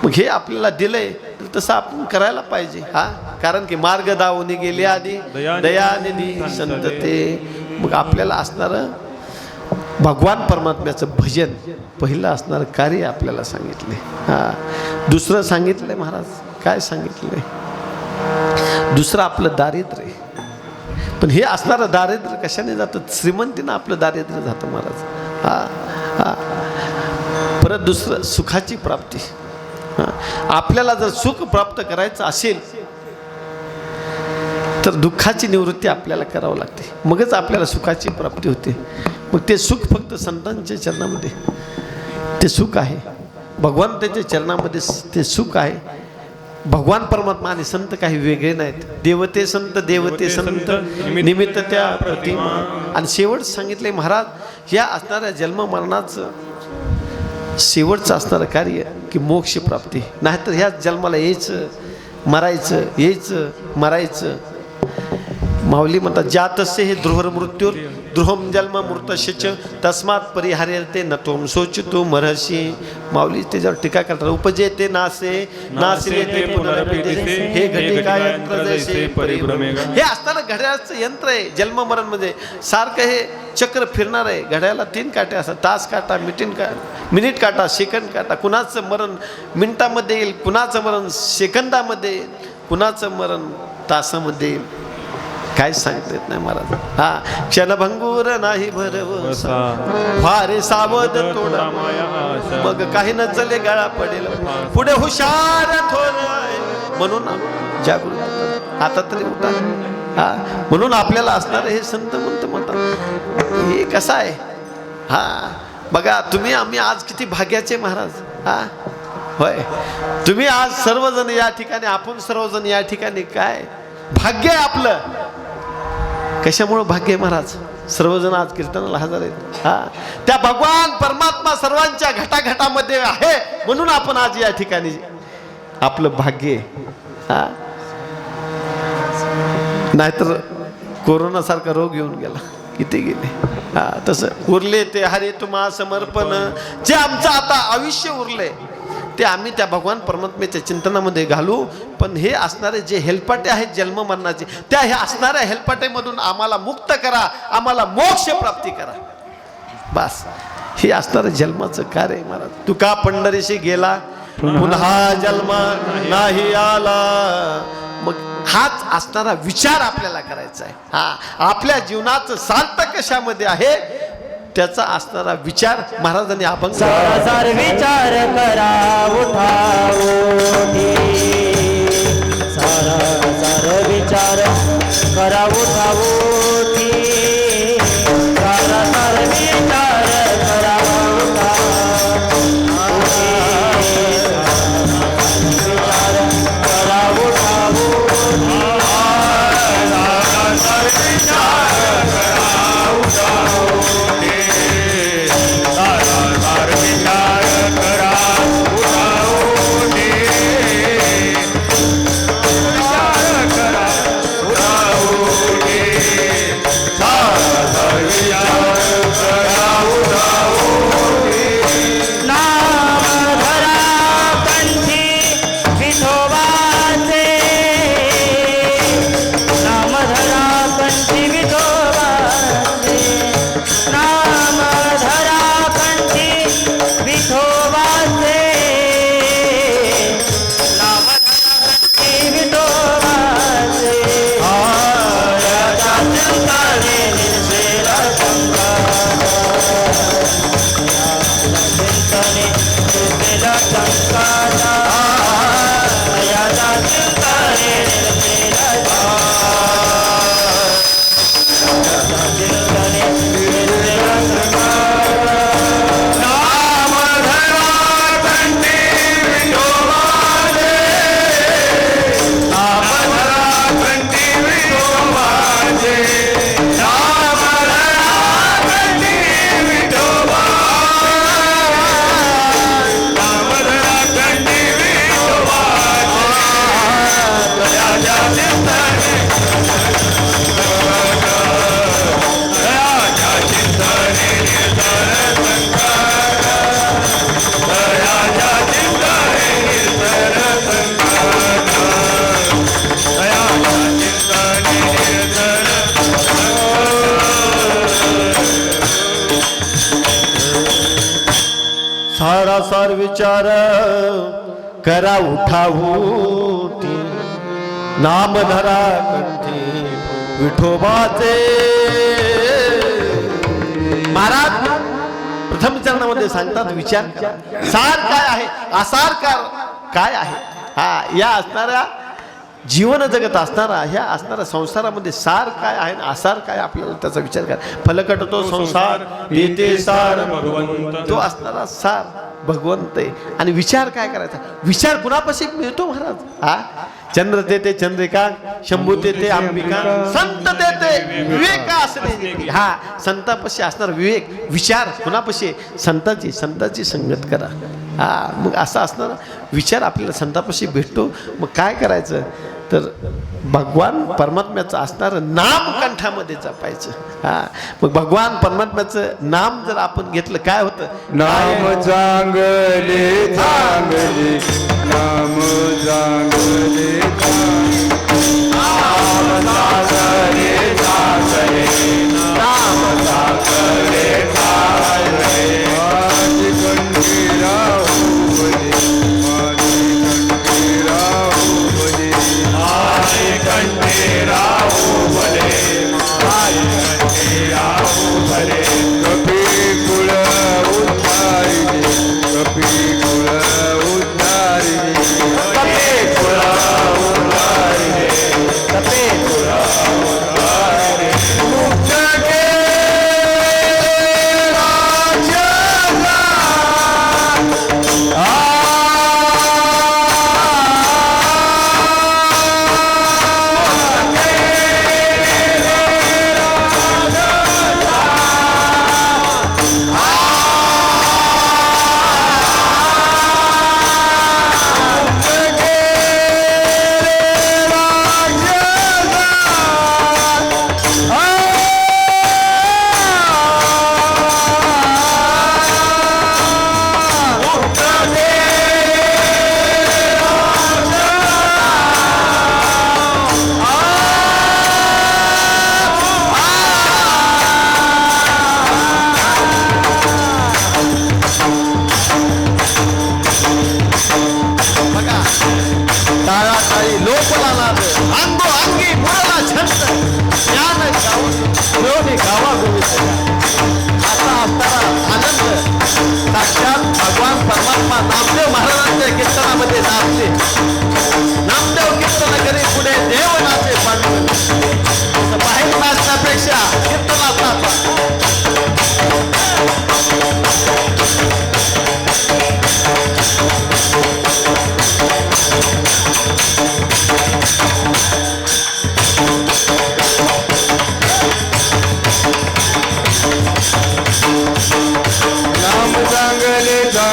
मग हे आपल्याला दिलंय तसं आपण करायला पाहिजे. हा, कारण की मार्ग दावून गेले आधी दयानिधी संत ते. मग आपल्याला असणारं भगवान परमात्म्याचं भजन पहिलं असणारं कार्य आपल्याला सांगितले. हा, दुसरं सांगितलंय महाराज. काय सांगितलंय? दुसरं आपलं दारिद्र्य. पण हे असणारं दारिद्र्य कशाने जातं? श्रीमंतीनं आपलं दारिद्र्य जातं महाराज. हा, हा. परत दुसरं सुखाची प्राप्ती. आपल्याला जर सुख प्राप्त करायचं असेल तर दुःखाची निवृत्ती आपल्याला करावं लागते, मगच आपल्याला सुखाची प्राप्ती होते. मग ते सुख फक्त संतांच्या चरणामध्ये ते सुख आहे. भगवंताच्या चरणामध्ये ते सुख आहे. भगवान परमात्मा आणि संत काही वेगळे नाहीत. देवते संत निमित्त त्या प्रतिमा. आणि शेवट सांगितले महाराज, या असणाऱ्या जन्म मरणाचं शेवटचं असणारं कार्य की मोक्ष प्राप्ती. नाहीतर ह्या जन्माला यायचं, मरायचं, यायचं, मरायचं. माऊली म्हणतात, जातस्य हे ध्रुवर मृत्यूर ध्रुवम जन्म मृतशच तस्मात परिहार्यते न त्वं शोचितो मरहसी. माऊली त्याच्यावर टीका करतात. उपजेते नासे नासिलेते पुनरपिदिसे, हे घटिका यंत्र जैसे परिभ्रमे. हे असताना घड्याळाचं यंत्र आहे. जन्म मरण म्हणजे सारखं हे चक्र फिरणार आहे. घड्याला 3 काटे असतात. तास काटा, मिनिट काटा, सेकंद काटा. कुणाचं मरण मिनिटामध्ये येईल, कुणाचं मरण सेकंदामध्ये येईल, कुणाचं मरण तासामध्ये येईल. काय सांगता येत नाही महाराज. हा, क्षणभंगूर नाही भरवसा, फारे सावध तोडा मग काही न चले गळा पडेल, पुढे हुशार थोर आहे. म्हणून जागृत आता तरी उठा. हा, म्हणून आपल्याला असणार हे संत म्हणतात. हे कसं आहे? हा, बघा तुम्ही आम्ही आज किती भाग्याचे महाराज. हा, होय, तुम्ही आज सर्वजण या ठिकाणी, आपण सर्वजण या ठिकाणी. काय भाग्य आहे आपलं. कशामुळं भाग्य आहे महाराज? सर्वजण आज कीर्तनाला हजर आहेत. हा, त्या भगवान परमात्मा सर्वांच्या घटाघटामध्ये आहे म्हणून आपण आज या ठिकाणी. आपलं भाग्य. हा, नाहीतर कोरोना सारखा रोग येऊन गेला, किती गेले. हा, तसं उरले ते हरे तुम्हा समर्पण. जे आमचं आता आयुष्य उरले ते आम्ही त्या भगवान परमात्म्याच्या चिंतनामध्ये घालू. पण हे असणारे जे हेलपाटे आहेत जन्म मरणाचे, त्या हे असणाऱ्या हेलपाटेमधून आम्हाला मुक्त करा, आम्हाला मोक्ष प्राप्ती करा. बस हे असणारं जन्माचं कार्य महाराज. तुका पंढरीशी गेला पुन्हा जन्म नाही आला. मग हाच असणारा विचार आपल्याला करायचा आहे. हा, आपल्या जीवनाचं सार्थ कशामध्ये आहे त्याचा असणारा विचार महाराजांनी अभंग. सार विचार करा उठाओ, सारा सार विचार करा उठावोती सारा सार विचार करा उठावोती विचार करा उठावोती सारासार विचार करा उठावूती नाम धरा कंठी विठोबाचे महाराज प्रथम चरणामध्ये सांगतात विचार करा. सार काय आहे आसार काय आहे हा या असणाऱ्या जीवन जगत असणारा ह्या असणाऱ्या संसारामध्ये सार काय आहे आणि आसार काय आपल्याला त्याचा विचार करा. फलकट तो संसार देते सार तो असणारा सार भगवंत आहे. आणि विचार काय करायचा विचार कुणापाशी मिळतो महाराज हा चंद्र देते चंद्रिका शंभू देते अंबिका संत देते विवेक असणे हा संतापाशी असणार विवेक विचार कुणापाशी संताची संगत करा हा मग असा असणारा विचार आपल्याला संतापाशी भेटतो. मग काय करायचं तर भगवान परमात्म्याचं असणारं नाम कंठामध्ये जपायचं हा मग भगवान परमात्म्याचं नाम जर आपण घेतलं काय होतं नाम चांगले चांगले नाम चांगले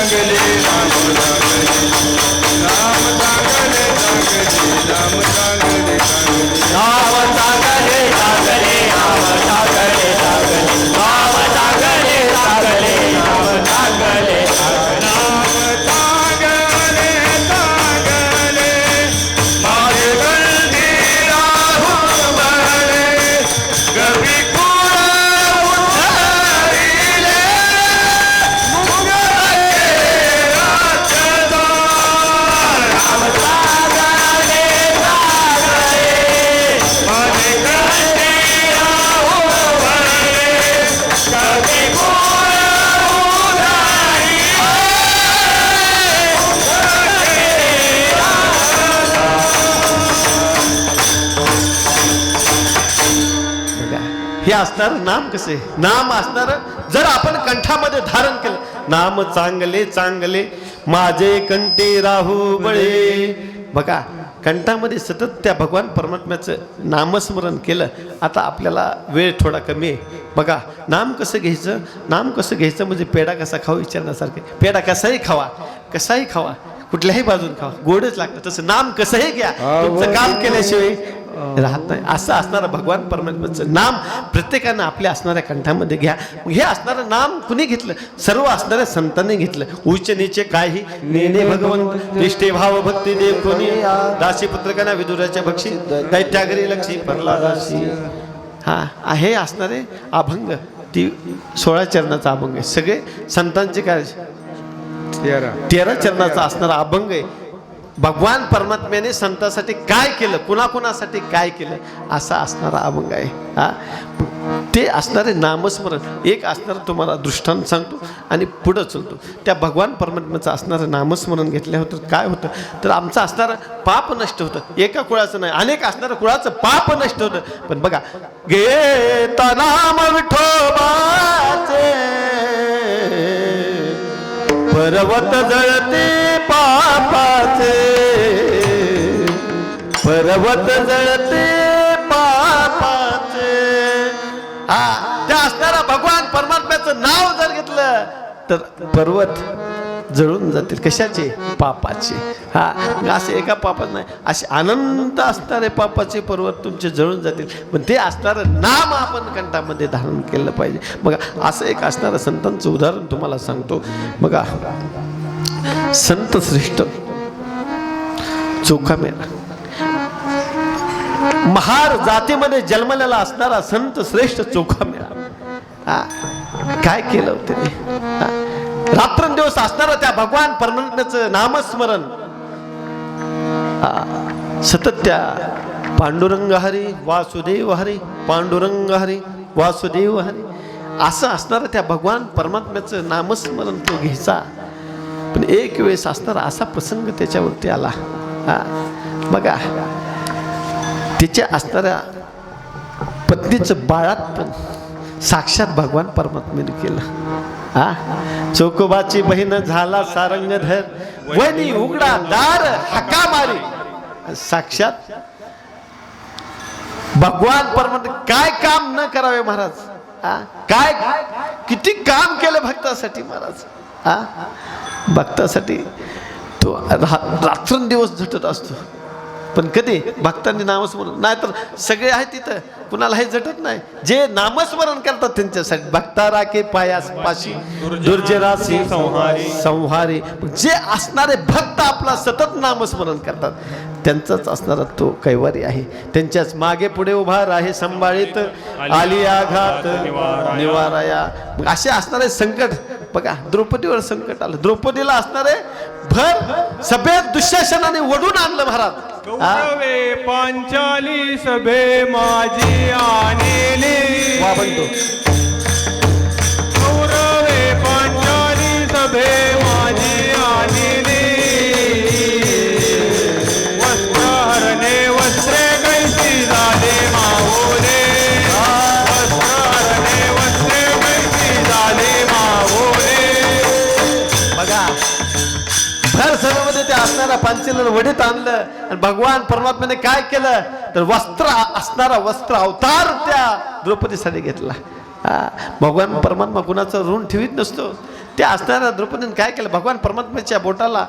चांगले नाम चांगले नाम चांगले चांगले नाम चांगले चांगले नाम चांगले चांगले नाम चांगले चांगले नाम चांगले चांगले नाम चांगले चांगले माझे गंधी राहून बळे कवी हे असणार नाम कसे नाम असणार जर आपण कंठामध्ये धारण केलं नाम चांगले चांगले माझे कंठी राहू बळे बघा कंठामध्ये सतत त्या भगवान परमात्म्याचं नामस्मरण केलं आता आपल्याला वेळ थोडा कमी आहे बघा नाम कसं घ्यायचं म्हणजे पेढा कसा खावा विचारण्यासारखे पेढा कसाही खावा कुठल्याही बाजून खावा गोडच लागतं तसं नाम कसंही घ्या तुमचं काम केल्याशिवाय राहत नाही असं असणारं भगवान परमात्म्याचं नाम प्रत्येकानं आपल्या असणाऱ्या कंठामध्ये घ्या हे असणारं नाम कुणी घेतलं सर्व असणाऱ्या संतांनी घेतलं उच्च नीचे काही नेने भगवंत निष्ठे भाव भक्ती देव कोणी दासी पुत्रकांना विदुराच्या भक्षी दैत्यागरी लक्षी प्रल्हादासी हा हे असणारे अभंग ती 16 चरणाचा अभंग आहे सगळे संतांचे काय 13 चरणाचा असणारा अभंग आहे भगवान परमात्म्याने संतांसाठी काय केलं कुणाकुणासाठी काय केलं असा असणारा अभंग आहे हा ते असणारे नामस्मरण एक असणारं तुम्हाला दृष्टांत सांगतो आणि पुढं चलतो त्या भगवान परमात्म्याचं असणारं नामस्मरण घेतल्यावर काय होतं तर आमचं असणारं पाप नष्ट होतं एका कुळाचं नाही अनेक असणारं कुळाचं पाप नष्ट होतं पण बघा घेता नाम विठोबाचे पर्वत जळते पापाचे पर्वत जळते पापाचे त्या असणारा भगवान परमात्म्याचं नाव जर घेतलं तर पर्वत जळून जातील कशाचे पापाचे असे एका पापात नाही असे अनंत असणारे पापाचे पर्वत तुमचे जळून जातील पण ते असणारं नाम आपण कंठामध्ये धारण केलं पाहिजे बघा असं एक असणारं संतांचं उदाहरण तुम्हाला सांगतो बघा संत श्रेष्ठ चोखामेळा महार जातीमध्ये जन्मलेला असणारा संत श्रेष्ठ चोखामेळा काय केलं त्याने रात्रंदिवस असणारं त्या भगवान परमात्म्याचं नामस्मरण सतत त्या पांडुरंग हरी वासुदेव हरी पांडुरंग हरी वासुदेव हरी असं असणारं त्या भगवान परमात्म्याचं नामस्मरण तो घ्यायचा पण एक वेळेस असणारा असा प्रसंग त्याच्यावरती आला बघा तिच्या असणाऱ्या पत्नीचं बाळात पण साक्षात भगवान परमात्म्याने केलं चोकोबाची बहीण झाला सारंगधर वनी उघडा दार हका मारी साक्षात भगवान परमात्मा काय काम न करावे महाराज काय किती काम केलं भक्तासाठी महाराज भक्तासाठी तो रात्रंदिवस झटत असतो पण कधी भक्तांनी नामस्मरण नाही तर सगळे आहेत तिथं कुणाला हे झटत नाही जे नामस्मरण करतात त्यांच्यासाठी भक्ता राखे पायास पाशी दुर्जनासी संहारी जे असणारे भक्त आपला सतत नामस्मरण करतात त्यांचाच असणारा तो कैवारी आहे त्यांच्याच मागे पुढे उभा राहे संभाळीत आली आघात निवाराया मग असे असणारे संकट बघा द्रौपदीवर संकट आलं द्रौपदीला असणारे भर सभेत दुःशासनाने ओढून आणलं महाराज कौरवे पांचाली सभे माझी आणली म्हणतो कौरवे पांचाली सभे माझी आणली वस्त्रहरणे वस्त्रे कैसी झाले मावोले वस्त्रहरणे वस्त्रे कैसी झाले मावोले बघा भर सभेमध्ये ते असणाऱ्या पांचालीला वडीत आणलं आणि भगवान परमात्म्याने काय केलं तर वस्त्र असणारा वस्त्र अवतार त्या द्रौपदीसाठी घेतला भगवान परमात्मा कुणाचं ऋण ठेवीत नसतो त्या असणाऱ्या द्रौपदीने काय केलं, भगवान परमात्म्याच्या बोटाला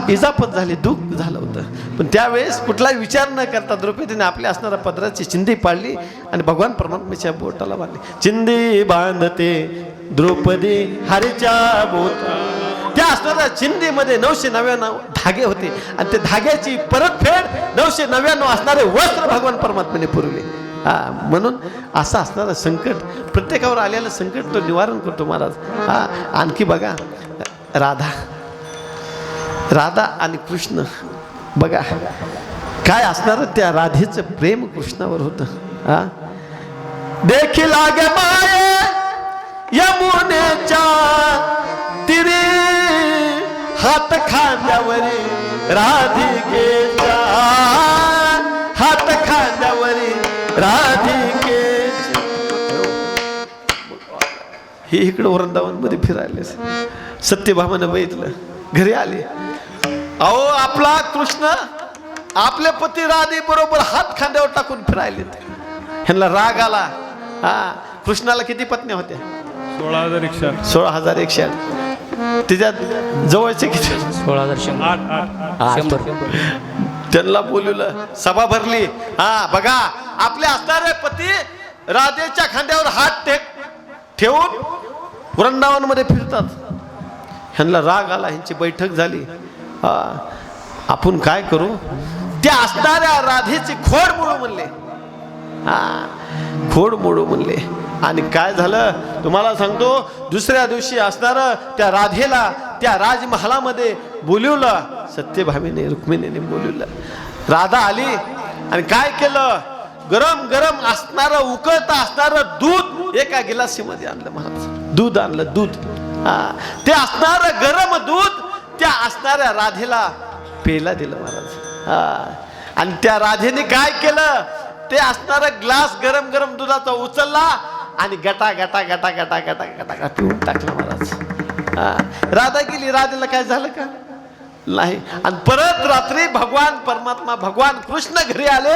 इजापत झाली, दुःख झालं होतं. पण त्यावेळेस कुठलाही विचार न करता द्रौपदीने आपल्या असणाऱ्या पदराची चिंधी पाडली आणि भगवान परमात्म्याच्या बोटाला बांधली. चिंधी बांधते द्रौपदी हरीच्या बोटा. त्या असणाऱ्या चिंधीमध्ये 999 धागे होते आणि त्या धाग्याची परतफेड 999 असणारे वस्त्र भगवान परमात्म्याने पुरवले. म्हणून असं असणारं संकट, प्रत्येकावर आलेलं संकट तो निवारण करतो महाराज. आणखी बघा, राधा आणि कृष्ण बघा काय असणार, त्या राधेचं प्रेम कृष्णावर होतं. देखील लागे माये यमुनेच्या तिरी, हात खांद्यावरी राधिकेच्या, हात खांद्यावरी राधिकेच्या. हे इकडं वृंदावन मध्ये फिरायले. सत्यभामानं बघितलं, घरी आले. अहो आपला कृष्ण आपले पती राधे बरोबर हात खांद्यावर टाकून फिरायले. ह्यांना राग आला. कृष्णाला किती पत्न्या होत्या? 16,108. त्याच्यात जवळचे किती? 16,100. त्यांना बोलवलं, सभा भरली. बघा आपले असणारे पती राधेच्या खांद्यावर हात ठेवून वृंदावन मध्ये फिरतात. ह्यांना राग आला, ह्यांची बैठक झाली. आपण काय करू, त्या असणाऱ्या राधेची खोड मोडू म्हणले. खोड मोडू म्हणले. आणि काय झालं तुम्हाला सांगतो, दुसऱ्या दिवशी असणार त्या राधेला त्या राजमहालामध्ये बोलवलं. सत्यभामीने रुक्मिणीने बोलवलं. राधा आली आणि काय केलं, गरम गरम असणारं उकळता असणारं दूध एका गिलासीमध्ये आणलं महाराज. दूध आणलं, दूध. ते असणारं गरम दूध त्या असणाऱ्या राधेला पेला दिलं महाराज. आणि त्या राधेने काय केलं, ते असणारं ग्लास गरम गरम दुधाचा उचलला आणि गटा गटा गटा गटा गटा गटा पिऊन टाकलं महाराज. राधा गेली. राधेला काय झालं का नाही. आणि परत रात्री भगवान परमात्मा भगवान कृष्ण घरी आले,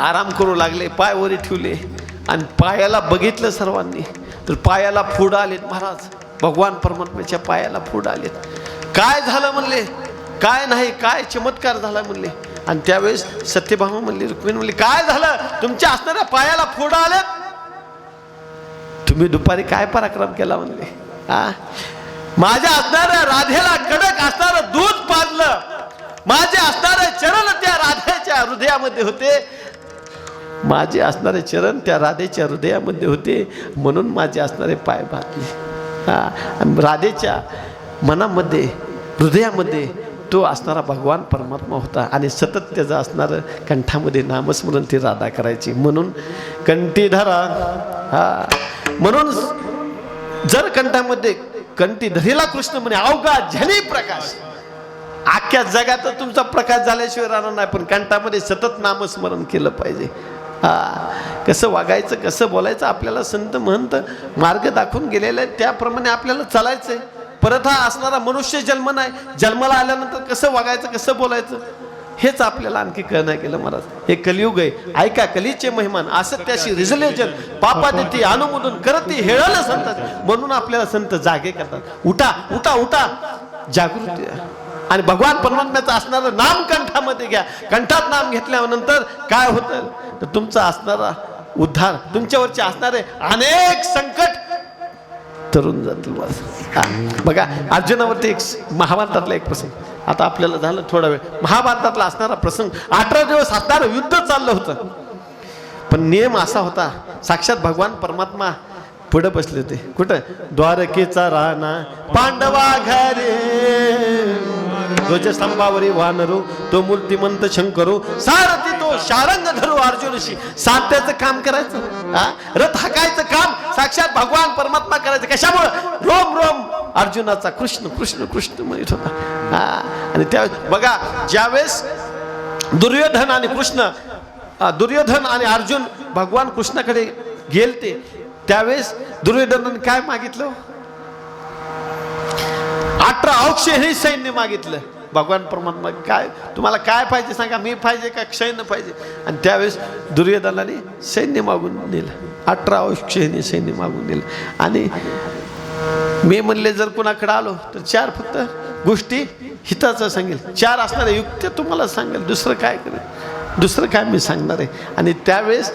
आराम करू लागले, पाय वरी ठेवले आणि पायाला बघितलं सर्वांनी तर पायाला फोड आलेत महाराज. भगवान परमात्म्याच्या पायाला फोड आलेत. काय झालं म्हणले, काय नाही, काय चमत्कार झाला म्हणले. आणि त्यावेळेस सत्यभामा म्हणली, रुक्मिणी म्हणली, काय झालं, तुमच्या असणाऱ्या पायाला फोड आलेत, तुम्ही दुपारी काय पराक्रम केला म्हणले. माझ्या असणाऱ्या राधेला कडक असणारं दूध पाजलं, माझे असणारे चरण त्या राधेच्या हृदयामध्ये होते, माझे असणारे चरण त्या राधेच्या हृदयामध्ये होते, म्हणून माझे असणारे पाय भाजले. राधेच्या मनामध्ये हृदयामध्ये तो असणारा भगवान परमात्मा होता आणि सतत त्याचं असणारं कंठामध्ये नामस्मरण ती राधा करायची. म्हणून कंठी धरा. म्हणून जर कंठामध्ये कंठी धरीला कृष्ण म्हणे अवघा झनी प्रकाश. अख्ख्या जगात तुमचा प्रकाश झाल्याशिवाय राहणार नाही, पण कंठामध्ये सतत नामस्मरण केलं पाहिजे. कसं वागायचं, कसं बोलायचं, आपल्याला संत महंत मार्ग दाखवून गेलेला आहे, त्याप्रमाणे आपल्याला चालायचंय. परत हा असणारा मनुष्य जन्म नाही, जन्माला आल्यानंतर कसं वागायचं, कसं बोलायचं, हेच आपल्याला आणखी कळणं केलं महाराज. हे कलियुग आहे. ऐका कलीचे महिमान असत्याशी रिझले जन, पापा देती अनुमोदन करती हेळलं संत. म्हणून आपल्याला संत जागे करतात. उठा उठा उठा, जागृती. आणि भगवान परमात्म्याचं असणारं नाम कंठामध्ये घ्या. कंठात नाम घेतल्यानंतर काय होतं तर तुमचा असणारा उद्धार, तुमच्यावरचे असणारे अनेक संकट तरुण जातील. बघा अर्जुनावरती एक महाभारतातला एक प्रसंग, आता आपल्याला झालं थोडा वेळ, महाभारतातला असणारा प्रसंग, 18 दिवस असणारं युद्ध चाललं होतं. पण नियम असा होता, साक्षात भगवान परमात्मा पुढे बसले होते. कुठं? द्वारकेचा राणा पांडवा घरे, ध्वजस्तंभावरी वानरू तो मूर्तिमंत शंकरू, सारथी तो शारंग धरू अर्जुनशी. सात्याचं काम करायचं, रथ हाकायचं काम साक्षात भगवान परमात्मा करायचं. कशामुळे? रोम रोम अर्जुनाचा कृष्ण कृष्ण कृष्ण म्हणत होता. आणि त्यावेळेस बघा, ज्यावेळेस दुर्योधन आणि अर्जुन भगवान कृष्णाकडे गेलते, त्यावेळेस दुर्योधनाने काय मागितलं? 18 अक्षय सैन्य मागितलं. भगवान परमात्मा काय, तुम्हाला काय पाहिजे सांगा, मी पाहिजे का सैन्य पाहिजे? आणि त्यावेळेस दुर्योधनाने सैन्य मागून नेलं, 18 अक्षय सैन्य मागून नेलं. आणि मी म्हणले जर कुणाकडे आलो तर 4 फक्त गोष्टी हिताचं सांगेल, 4 असणाऱ्या युक्त्या तुम्हाला सांगेल, दुसरं काय करेल, दुसरं काय मी सांगणार आहे. आणि त्यावेळेस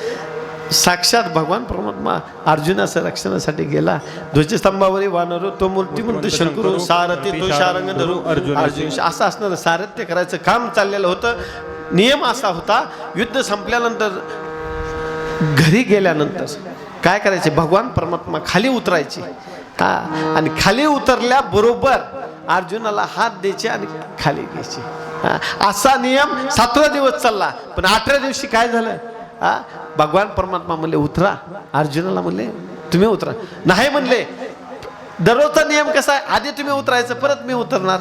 साक्षात भगवान परमात्मा अर्जुनाच्या रक्षणासाठी गेला. ध्वजस्तंभावरी वानरू तो मूर्ती म्हणतो शंकरू सारथी तो शारंग धरू अर्जुन. असं असणारं सारथ्य करायचं काम चाललेलं होतं. नियम असा होता, युद्ध संपल्यानंतर घरी गेल्यानंतर काय करायचे, भगवान परमात्मा खाली उतरायचे. हा, आणि खाली उतरल्याबरोबर अर्जुनाला हात द्यायचे आणि खाली घ्यायचे. असा नियम 7वा दिवस चालला. पण 8व्या दिवशी काय झालं, भगवान परमात्मा म्हणले उतरा. अर्जुनाला म्हणले तुम्ही उतरा. नाही म्हणले, दररोजचा नियम कसा आहे, आधी तुम्ही उतरायचं परत मी उतरणार.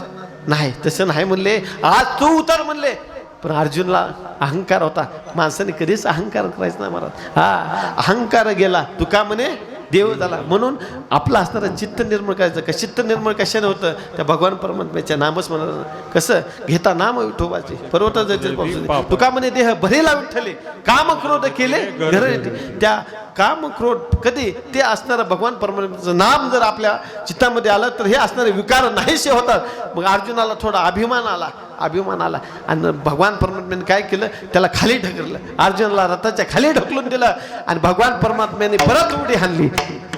नाही, तसं नाही म्हणले, आज तू उतर म्हणले. पण अर्जुनला अहंकार होता. माणसाने कधीच अहंकार करायचा नाही महाराज. अहंकार गेला, तुका म्हणे देव झाला. म्हणून आपलं असणारं चित्त निर्मळ करायचं. का चित्त निर्मळ कशाने होतं, त्या भगवान परमात्म्याच्या नामच म्हणा. कसं घेता नाम विठोबाचे पर्वत जायचे तुका म्हणे देह भरेला विठ्ठले काम क्रोध केले घर येते. त्या काम क्रोध कधी ते असणारं भगवान परमात्म्याचं नाम जर आपल्या चित्तामध्ये आलं तर हे असणारे विकार नाहीसे होतात. मग अर्जुनाला थोडा अभिमान आला आणि भगवान परमात्म्याने काय केलं, त्याला खाली ढकललं. अर्जुनाला रथाच्या खाली ढकलून दिलं आणि भगवान परमात्म्याने परत उडी हाणली.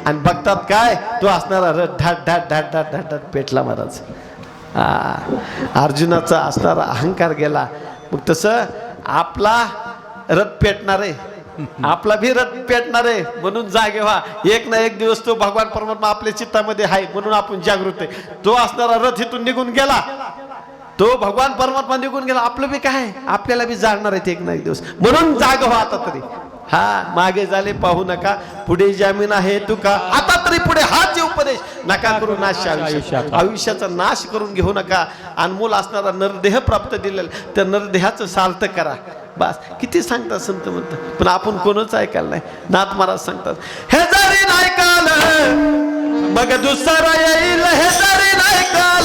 आणि बघतात काय, तो असणारा रथ ढाट ढाट ढाट ढाट ढाट ढाट पेटला महाराज. अर्जुनाचा असणारा अहंकार गेला. मग तसं आपला रथ पेटणार आहे, आपला भी रथ पेटणार आहे. म्हणून जागे व्हा. एक ना एक दिवस तो भगवान परमात्मा आपल्या चित्तामध्ये आहे म्हणून आपण जागृत आहे. तो असणारा रथ इथून निघून गेला, तो भगवान परमात्मा निघून गेला. आपलं बी काय, आपल्याला बी जागणार आहे एक ना एक दिवस. म्हणून जाग व्हा आता तरी. मागे झाले पाहू नका, पुढे जामीन आहे तुका. आता तरी पुढे हाच जे उपदेश नका करू नाश आयुष्यात. आयुष्याचा नाश करून घेऊ नका. अनमोल असणारा नरदेह प्राप्त दिलेला त्या नरदेहाचं सार्थ करा. बस किती सांगतात संत म्हणतात, पण आपण कोणच ऐकायला नाही. नाथ महाराज सांगतात, हे जरी नाही काल मग दुसरा येईल, हे जरी नाही काल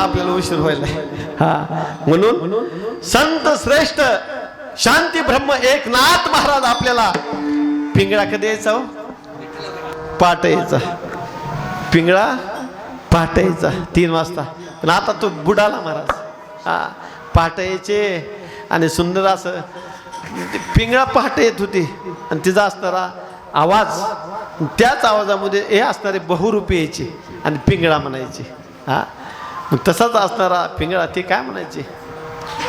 आपल्याला उशीर व्हायला. म्हणून संत श्रेष्ठ शांती ब्रह्म एकनाथ महाराज आपल्याला पिंगळा कधी यायचा, पाट यायचा. पिंगळा पाट यायचा 3 वाजता. पण आता तो बुडाला महाराज. पाट यायचे आणि सुंदर असं ती पिंगळा पहाटे येत होती आणि तिचा असणारा आवाज, त्याच आवाजामध्ये हे असणारे बहुरूपी यायचे आणि पिंगळा म्हणायचे. हा, मग तसाच असणारा पिंगळा ते काय म्हणायचे,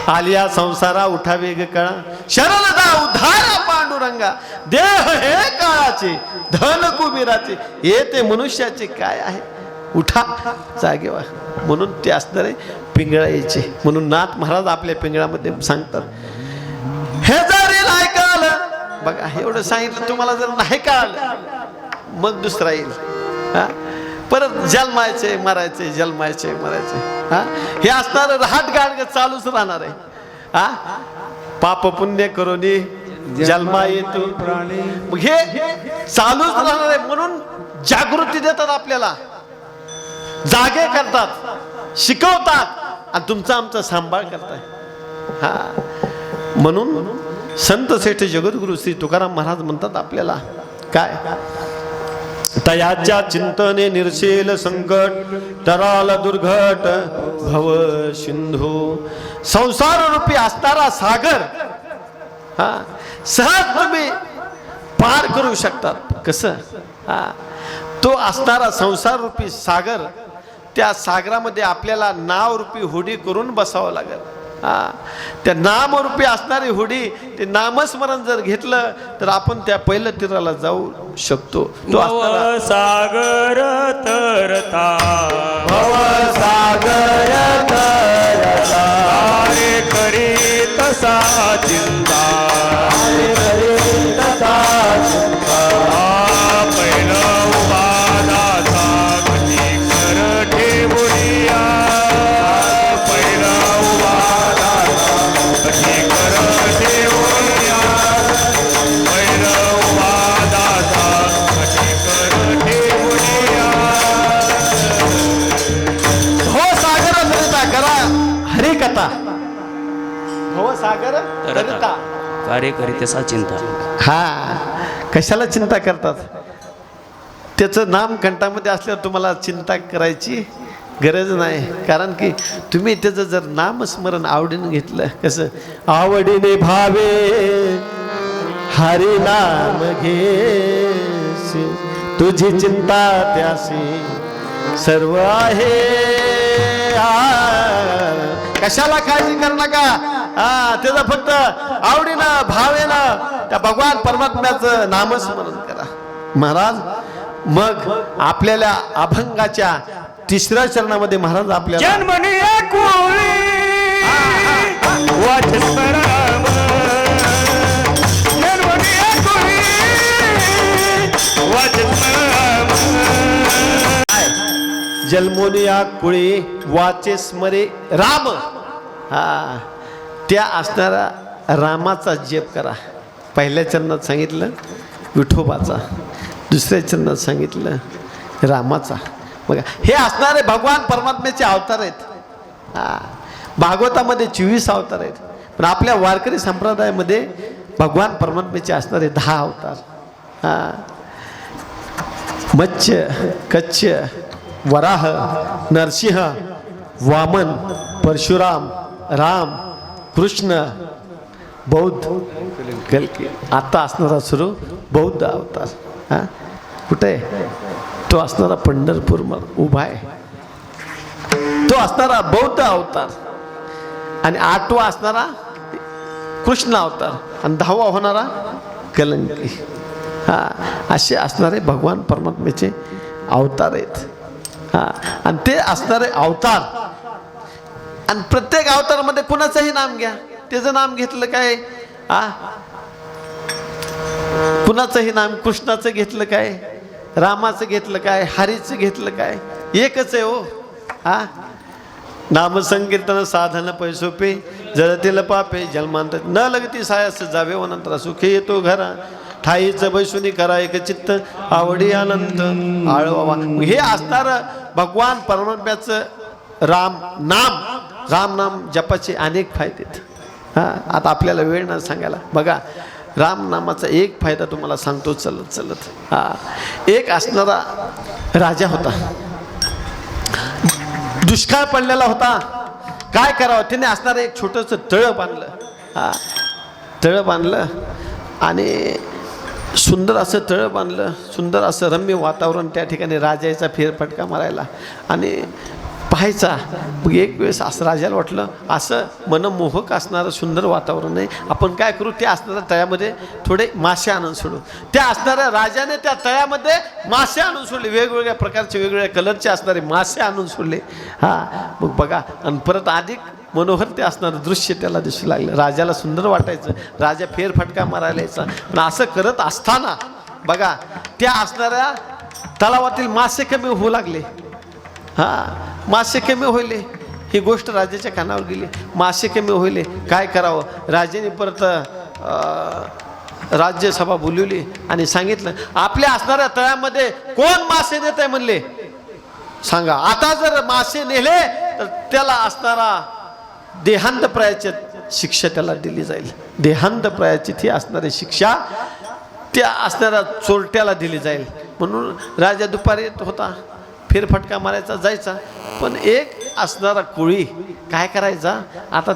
आलिया संसारा उठावे ग कळा, शरणदा उद्धारा पांडुरंगा, देह हे काळाचे, धन कुबेराचे, हे ते मनुष्याचे काय आहे, उठा जागेवा. म्हणून ते असणारे पिंगळा यायचे. म्हणून नाथ महाराज आपल्या पिंगळामध्ये सांगतात, हे जर ऐकालं बघा, एवढं सांगितलं तुम्हाला जर नाही कळालं मग दुसरा येईल. हा, परत जन्मायचे मरायचे, जन्मायचे मरायचे. हा, हे असणार रहाट गाडग चालूच राहणार आहे. हा, पाप पुण्य करोनी जन्मा येतो, मग हे चालूच राहणार आहे. म्हणून जागृती देतात, आपल्याला जागे करतात, शिकवतात आणि तुमचा आमचा सांभाळ करताय. हा, म्हणून संत श्रेष्ठ जगद्गुरु श्री तुकाराम महाराज म्हणतात आपल्याला काय, तयाच्या चिंतने निर्शेल संकट, तराल दुर्घट भव सिंधू. संसार रूपी असणारा सागर हा सहज तुम्ही पार करू शकतात. कसं, हा, तो असणारा संसार रूपी सागर, त्या सागरामध्ये आपल्याला नाव रूपी होडी करून बसावं लागेल. हा, त्या नामरूपी असणारी होडी, ते नामस्मरण जर घेतलं तर आपण त्या पहिल्या तीराला जाऊ शकतो. तो असणारा सागर तरता, भव सागर तरता, रे करी तसा चिंता, पहिलं उपादाचा कधी कर ठेवूया, पहिलं उपादाचा कधी कर ठेवूया, पहिलं उपादाचा कधी कर ठेवूया. हो सागर तरता करा हरी कथा, हो सागर तरता. कार्य करीतसा चिंता. हा, कशाला चिंता करतात, त्याचं नाम कंठामध्ये असल्यावर तुम्हाला चिंता करायची गरज नाही. कारण की तुम्ही त्याचं जर नामस्मरण आवडीने घेतलं, कसं आवडीने भावे हरी नाम घेसी, तुझी चिंता त्यासी सर्व आहे. कशाला काळजी करू नका. हा, त्याचं फक्त आवडीनं भावेनं त्या भगवान परमात्म्याचं नामस्मरण करा. महाराज मग आपल्याला अभंगाच्या तिसऱ्या चरणामध्ये महाराज आपल्याला जन्मनी एकुळी वाचस्मराम, जन्मनी एकुळी वाचस्मराम, जन्मोनिया कुळी वाचे स्मरे राम. हा, त्या असणारा रामाचा जप करा. पहिल्या चरणात सांगितलं विठोबाचा, दुसऱ्या चरणात सांगितलं रामाचा. बघा, हे असणारे भगवान परमात्म्याचे अवतार आहेत. हा, भागवतामध्ये 24 अवतार आहेत, पण आपल्या वारकरी संप्रदायामध्ये भगवान परमात्म्याचे असणारे 10 अवतार. हा, मत्स्य, कच्छ, वराह, नरसिंह, वामन, परशुराम, राम, कृष्ण, बौद्ध, कल्की. आता असणारा सुरू बौद्ध अवतार. हा, कुठे तो असणारा पंढरपूर उभा आहे, तो असणारा बौद्ध अवतार. आणि 8वा असणारा कृष्ण अवतार आणि 10वा होणारा कलंकी. हा, असे असणारे भगवान परमात्म्याचे अवतार आहेत. हा, आणि ते असणारे अवतार, आणि प्रत्येक अवतारामध्ये कुणाचंही नाम घ्या, त्याचं नाम घेतलं काय, हा, कुणाचंही नाम, कृष्णाचं घेतलं काय, रामाचं घेतलं काय, हरीचं घेतलं काय, एकच आहे हो. हा, नामसंकीर्तन साधन पैसोपे, जळतील पापे जन्मांतर, न लगती सायास जावे वनंतर, सुखे येतो घरा, ठाईचं बैसुनी करा एक चित्त, आवडी आनंद आळवा. हे असणारं भगवान परमात्म्याचं राम नाम जपाचे अनेक फायदे आहेत. हा, आता आपल्याला वेळ न सांगायला. बघा, राम नामाचा एक फायदा तुम्हाला सांगतो चलत चलत. हा, एक असणारा राजा होता, दुष्काळ पडलेला होता. काय करावं, त्याने असणारं एक छोटंसं तळं बांधलं. हा, तळं बांधलं आणि सुंदर असं तळं बांधलं, सुंदर असं रम्य वातावरण त्या ठिकाणी राजाचा फेरफटका मारायला आणि पाहायचा. मग एक वेळेस असं राजाला वाटलं असं मनमोहक असणारं सुंदर वातावरण आहे, आपण काय करू, त्या असणाऱ्या तळ्यामध्ये थोडे मासे आणून सोडू. त्या असणाऱ्या राजाने त्या तळ्यामध्ये मासे आणून सोडले, वेगवेगळ्या प्रकारचे वेगवेगळ्या कलरचे असणारे मासे आणून सोडले. मग बघा, आणि परत अधिक मनोहर ते असणारं दृश्य त्याला दिसू लागलं. राजाला सुंदर वाटायचं, राजा फेरफटका मारायला यायचा. पण असं करत असताना बघा त्या असणाऱ्या तलावातील मासे कमी होऊ लागले. मासे कमी होईले, ही गोष्ट राजाच्या कानावर गेली. मासे कमी होईले, काय करावं. राजाने परत राज्यसभा बोलवली आणि सांगितलं, आपल्या असणाऱ्या तळ्यामध्ये कोण मासे नेत आहे म्हणले, सांगा. आता जर मासे नेले तर त्याला असणारा देहांत प्रायाची शिक्षा त्याला दिली जाईल. देहांत प्रायाची ती असणारी शिक्षा त्या असणाऱ्या चोरट्याला दिली जाईल. म्हणून राजा दुपारी येत होता, फेरफटका मारायचा, जायचा. पण एक असणारा कोळी काय करायचा, आता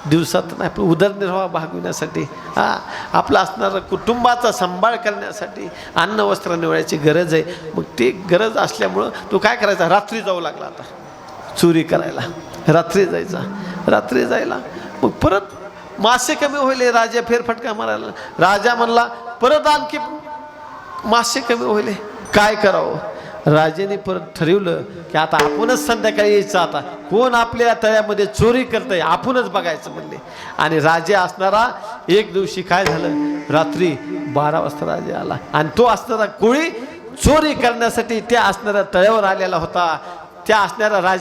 दिवसात आपलं उदरनिर्वाह भागविण्यासाठी, आपला असणारा कुटुंबाचा सांभाळ करण्यासाठी अन्न वस्त्र निवडायची गरज आहे. मग ती गरज असल्यामुळं तो काय करायचा, रात्री जाऊ लागला. आता चोरी करायला रात्री जायचा. रात्री जायला मग परत मासे कमी होईले, राजा फेरफटका मारायला. राजा म्हणला परत आणखी मासे कमी होईले, काय करावं. राजाने परत ठरवलं की आता आपणच संध्याकाळी यायचं, आता कोण आपल्या तळ्यामध्ये चोरी करतंय आपणच बघायचं म्हणले. आणि राजा असणारा एक दिवशी काय झालं, रात्री 12 वाजता राजा आला आणि तो असणारा कोळी चोरी करण्यासाठी त्या असणाऱ्या तळ्यावर आलेला होता. त्या असणाऱ्या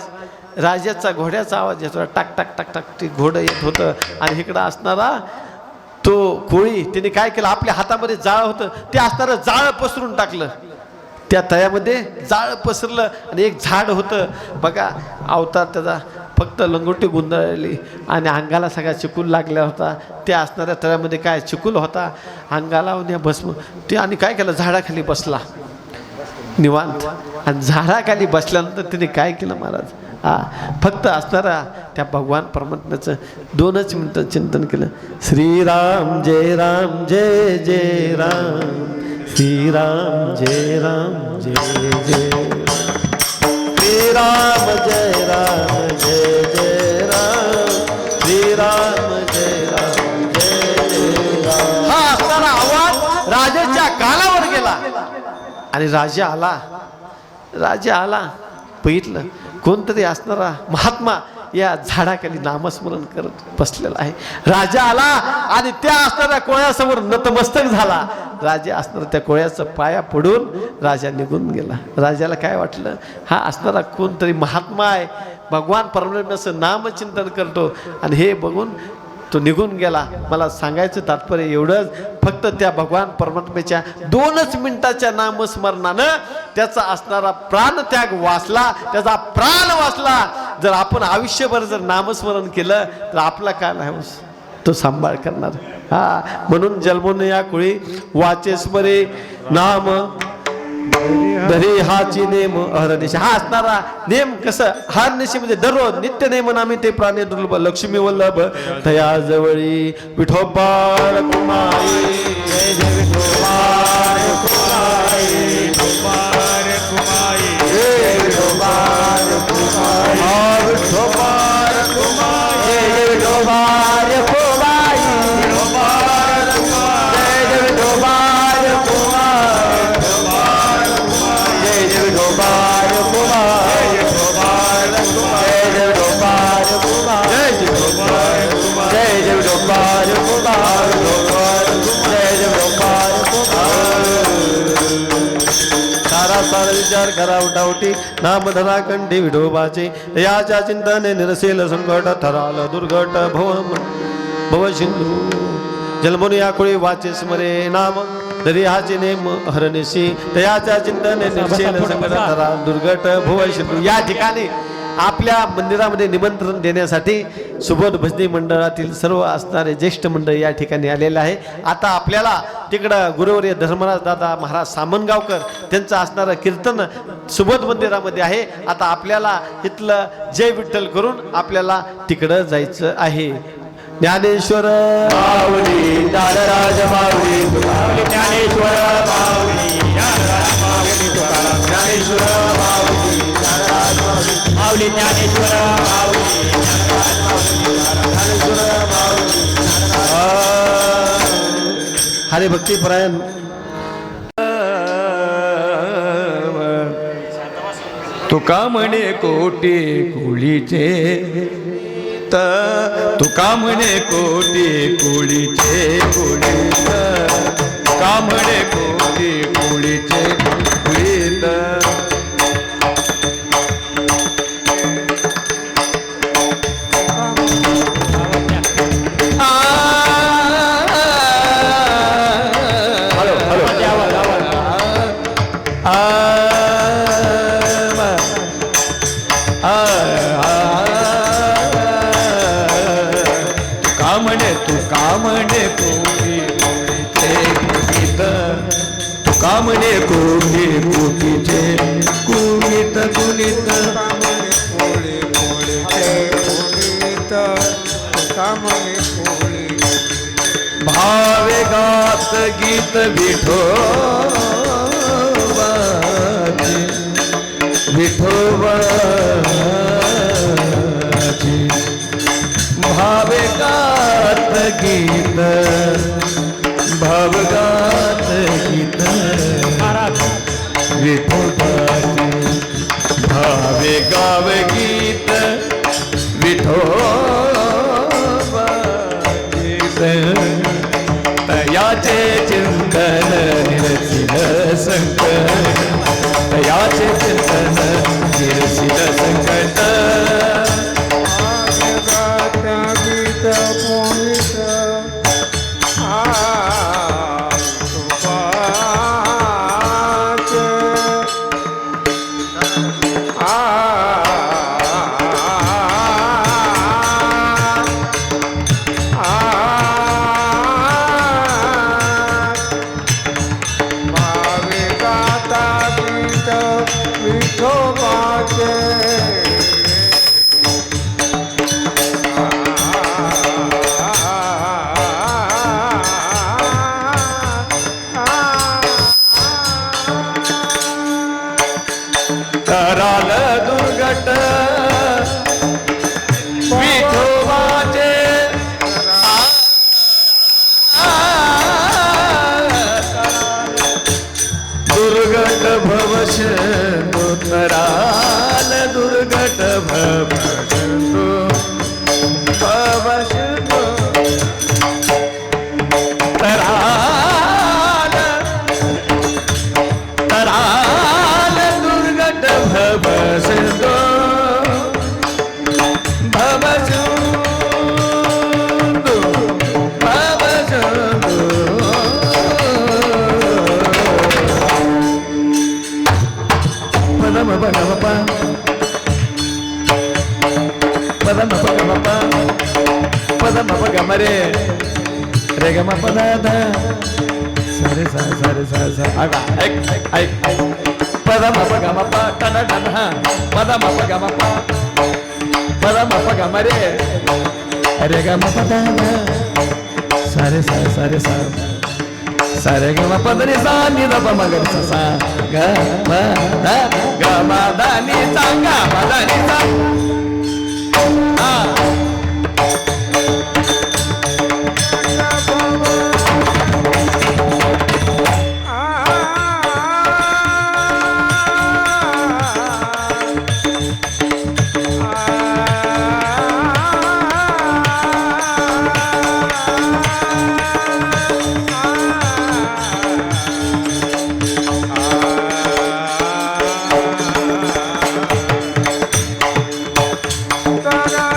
राजाचा घोड्याचा आवाज येत होता, टाक टाक टाक टाक ते घोडं येत होतं. आणि इकडं असणारा तो कोळी त्याने काय केलं, आपल्या हातामध्ये जाळं होतं, ते असणारं जाळं पसरून टाकलं. त्या तळ्यामध्ये जाळं पसरलं आणि एक झाड होतं बघा, अवतार त्याचा फक्त लंगोटी गुंडाळली आणि अंगाला सगळा चिकूल लागला होता. त्या असणाऱ्या तळ्यामध्ये काय चिकूल होता, अंगाला भस्म ते. आणि काय केलं, झाडाखाली बसला निवांत. आणि झाडाखाली बसल्यानंतर त्याने काय केलं महाराज, फक्त असणारा त्या भगवान परमात्म्याचं 2च मिनिटं चिंतन केलं. श्रीराम जय राम जय जय राम, श्रीराम जय राम जय जय, श्रीराम जय राम जय जय राम, श्रीराम जय राम जय जय राम. हा असणारा आवाज राजाच्या कानावर गेला आणि राजा आला. बघितलं कोणतरी असणारा महात्मा या झाडाखाली नामस्मरण करत बसलेला आहे. राजा आला आणि त्या असणाऱ्या कोळ्यासमोर नतमस्तक झाला. राजा असणारा त्या कोळ्याचा पाया पडून राजा निघून गेला. राजाला काय वाटलं, हा असणारा कोणतरी महात्मा आहे, भगवान परमात्म्याचं नामचिंतन करतो. आणि हे बघून तो निघून गेला. मला सांगायचं तात्पर्य एवढंच, फक्त त्या भगवान परमात्म्याच्या 2च मिनिटाच्या नामस्मरणानं त्याचा असणारा प्राणत्याग वाचला, त्याचा प्राण वाचला. जर आपण आयुष्यभर जर नामस्मरण केलं तर आपला काय नाही तो सांभाळ करणार. म्हणून जन्मोन या कुळी वाचे स्मरे नाम दरी हाची नेम हरनिशी. हा असणारा नेम कसं, हरनिशी म्हणजे दररोज नित्य नेम नामी ते प्राणी दुर्लभ, लक्ष्मी वल्लभ दया जवळी विठोबा रखुमाई, जय जय विठोबा रखुमाई, विठोबा रखुमाई, जय विठोबा रखुमाई, विठोबा रखुमाई, जय विठोबा रखुमाई, विठोबा रखुमाई, जय जय विठोबा विचार करा उठावटी नाम धरा कंठी विठोबाचे, याच्या चिंतने निरसेल संकट थराल दुर्घट भव सिंधू. जन्मोन या कुळी वाचे स्मरे नाम दरी हाचे नेम हरनिशी, तयाच्या चिंतने निरसेल संकट थराल दुर्घट भव सिंधू. या ठिकाणी आपल्या मंदिरामध्ये निमंत्रण देण्यासाठी सुबोध भजनी मंडळातील सर्व असणारे ज्येष्ठ मंडळ या ठिकाणी आलेले आहे. आता आपल्याला तिकडं गुरुवर्य धर्मराज दादा महाराज सामनगावकर त्यांचं असणारं कीर्तन सुबोध मंदिरामध्ये आहे. आता आपल्याला इथलं जय विठ्ठल करून आपल्याला तिकडं जायचं आहे. ज्ञानेश्वर माऊली ज्ञानराज माऊली तुकाराम ज्ञानेश्वर माऊली ज्ञानराज माऊली तुकाराम ज्ञानेश्वर माऊली ज्ञानराज माऊली माऊली ज्ञानेश्वर माऊली ज्ञानेश्वर माऊली हरे भक्तिपरायण तुका म्हणे कोटी कुळीचे तुका म्हणे कोटी कुळीचे कुळीत तुका म्हणे कोटी कुळीचे कुळीत कामणे कोटी कोटीचे कुणित कुणित भावे गात गीत विठोबाची विठोबाची भावे गात गीत भावगात गीत विठोबाची भावे गाव गीत विठोबाची तयाचे चिंतन निरसिल संकट तयाचे चिंतन निरसिल संकट कराल दुर्घट विठोबाचे दुर्घट भवशंतु कराल दुर्घट भवशंतु भवशंतु कराल कराल दुर्घट भवशंतु भवशंतु भवशंतु Padam Bhagavapa Padam Bhagavapa Padam Bhagamare Regama Padada Sare sa sare sa sa aga ai Padam Bhagamapa tada tada Padam Bhagamapa Padam Bhagamare Regama Padada Sare sa sare sa Sare gama padani sa ni da pa magar sa sa ga ma da ga ma da ni sa ga ma da ni sa Ta-da!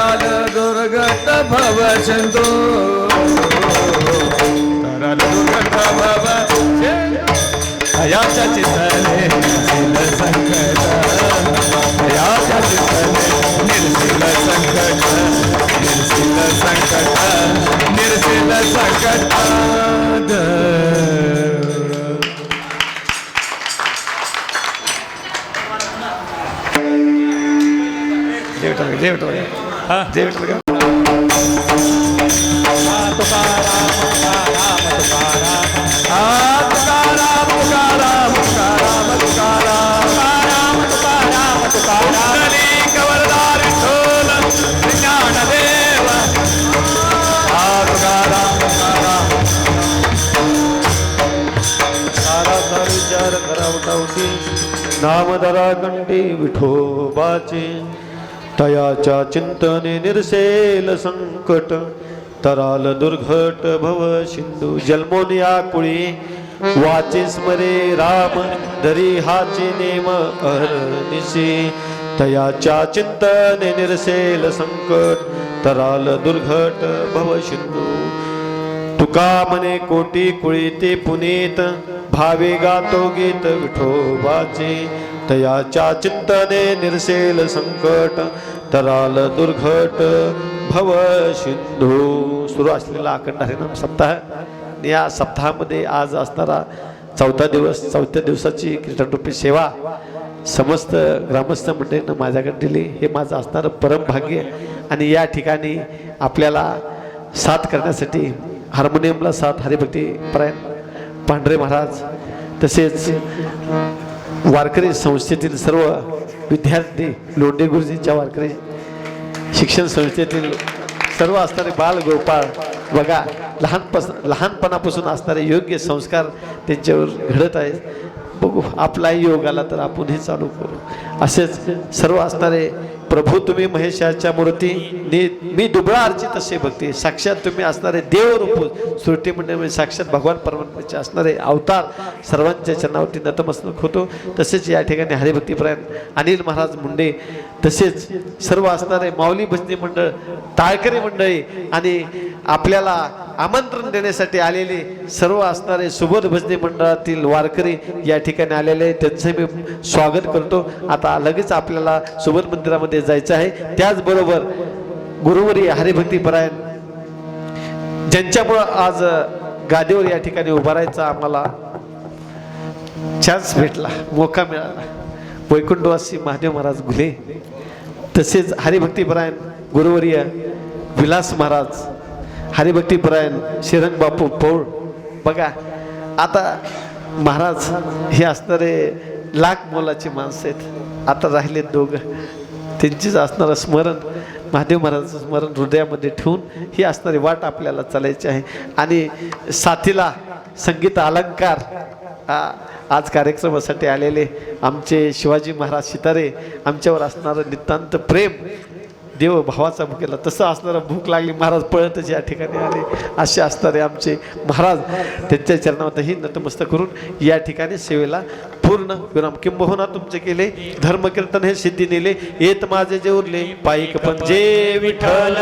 तराल दुर्गत भव सिंधू तराल दुर्गत भव हयाच्या चितले निर्शील संकट हयाच्या चितले निर्शील संकट निर्शील संकट निर्शील संकट जय विठ्ठल जय विठ्ठल नामधरा कंठी विठोबाचे तयाच्या चिंतने निर्सेल संकट तराल दुर्घट भव सिंधू जन्मोन या कुळी वाचे स्मरे राम धरी हाचे नेम अहर्निशी तयाच्या चिंतने निर्सेल संकट तराल दुर्घट भव सिंधू तुका मने कोटी कुळी ते पुनीत भावे गातो गीत विठोबाचे तयाच्या चिंतने निर्सेल संकट तराल दुर्घट भव सिंधू. सुरू असलेला अखंड हरिनाम सप्ताह या सप्ताहामध्ये आज असणारा चौथ्या दिवसाची कीर्तनरूपी सेवा समस्त ग्रामस्थ मंडळीनं माझ्याकडे दिली. हे माझं असणारं परम भाग्य. आणि या ठिकाणी आपल्याला साथ करण्यासाठी हार्मोनियमला साथ हरिभक्ती परायण पांढरे महाराज तसेच वारकरी संस्थेतील सर्व विद्यार्थी लोंढे गुरुजींच्या वारकरी शिक्षण संस्थेतील सर्व असणारे बाल गोपाळ बघा लहानपणापासून असणारे योग्य संस्कार त्यांच्यावर घडत आहेत. बघू आपलाही योग आला तर आपण हे चालू करू. असेच सर्व असणारे प्रभू तुम्ही महेशाच्या मूर्ती मी दुबळा अर्चित असे भक्ती साक्षात तुम्ही असणारे देवरूप सुरटी म्हणजे साक्षात भगवान परमात्म्याचे असणारे अवतार सर्वांच्या चरणावरती नतमस्तक होतो. तसेच या ठिकाणी हरिभक्तीपरायण अनिल महाराज मुंडे तसेच सर्व असणारे माऊली भजनी मंडळ टाळकरी मंडळी आणि आपल्याला आमंत्रण देण्यासाठी आलेले सर्व असणारे सुबोध भजनी मंडळातील वारकरी या ठिकाणी आलेले त्यांचे मी स्वागत करतो. आता लगेच आपल्याला सुबोध मंदिरामध्ये जायचं आहे. त्याचबरोबर गुरुवारी हरिभक्तीपरायण ज्यांच्यामुळं आज गादीवर या ठिकाणी उभारायचा आम्हाला चान्स भेटला मोका मिळाला वैकुंठवासी महादेव महाराज घुले तसेच हरिभक्तीपरायण गुरुवर्य विलास महाराज हरिभक्तीपरायण श्रीरंग बापू पौळ बघा आता महाराज हे असणारे लाख मोलाची माणसं आहेत. आता राहिले दोघं त्यांचीच असणारं स्मरण महादेव महाराजांचं स्मरण हृदयामध्ये ठेवून ही असणारी वाट आपल्याला चालायची आहे. आणि साथीला संगीत अलंकार आज कार्यक्रमासाठी आलेले आमचे शिवाजी महाराज सितारे आमच्यावर असणारं नितांत प्रेम देव भावाचा भुकेला तसं असणारं भूक लागली महाराज पळतच या ठिकाणी आले असे असणारे आमचे महाराज त्यांच्या चरणावरही नतमस्तक करून या ठिकाणी सेवेला पूर्ण विराम किंबहुना तुमचे केले धर्मकीर्तन हे सिद्धी नेले येत माझे जे उरले पायिक पण जे विठ्ठल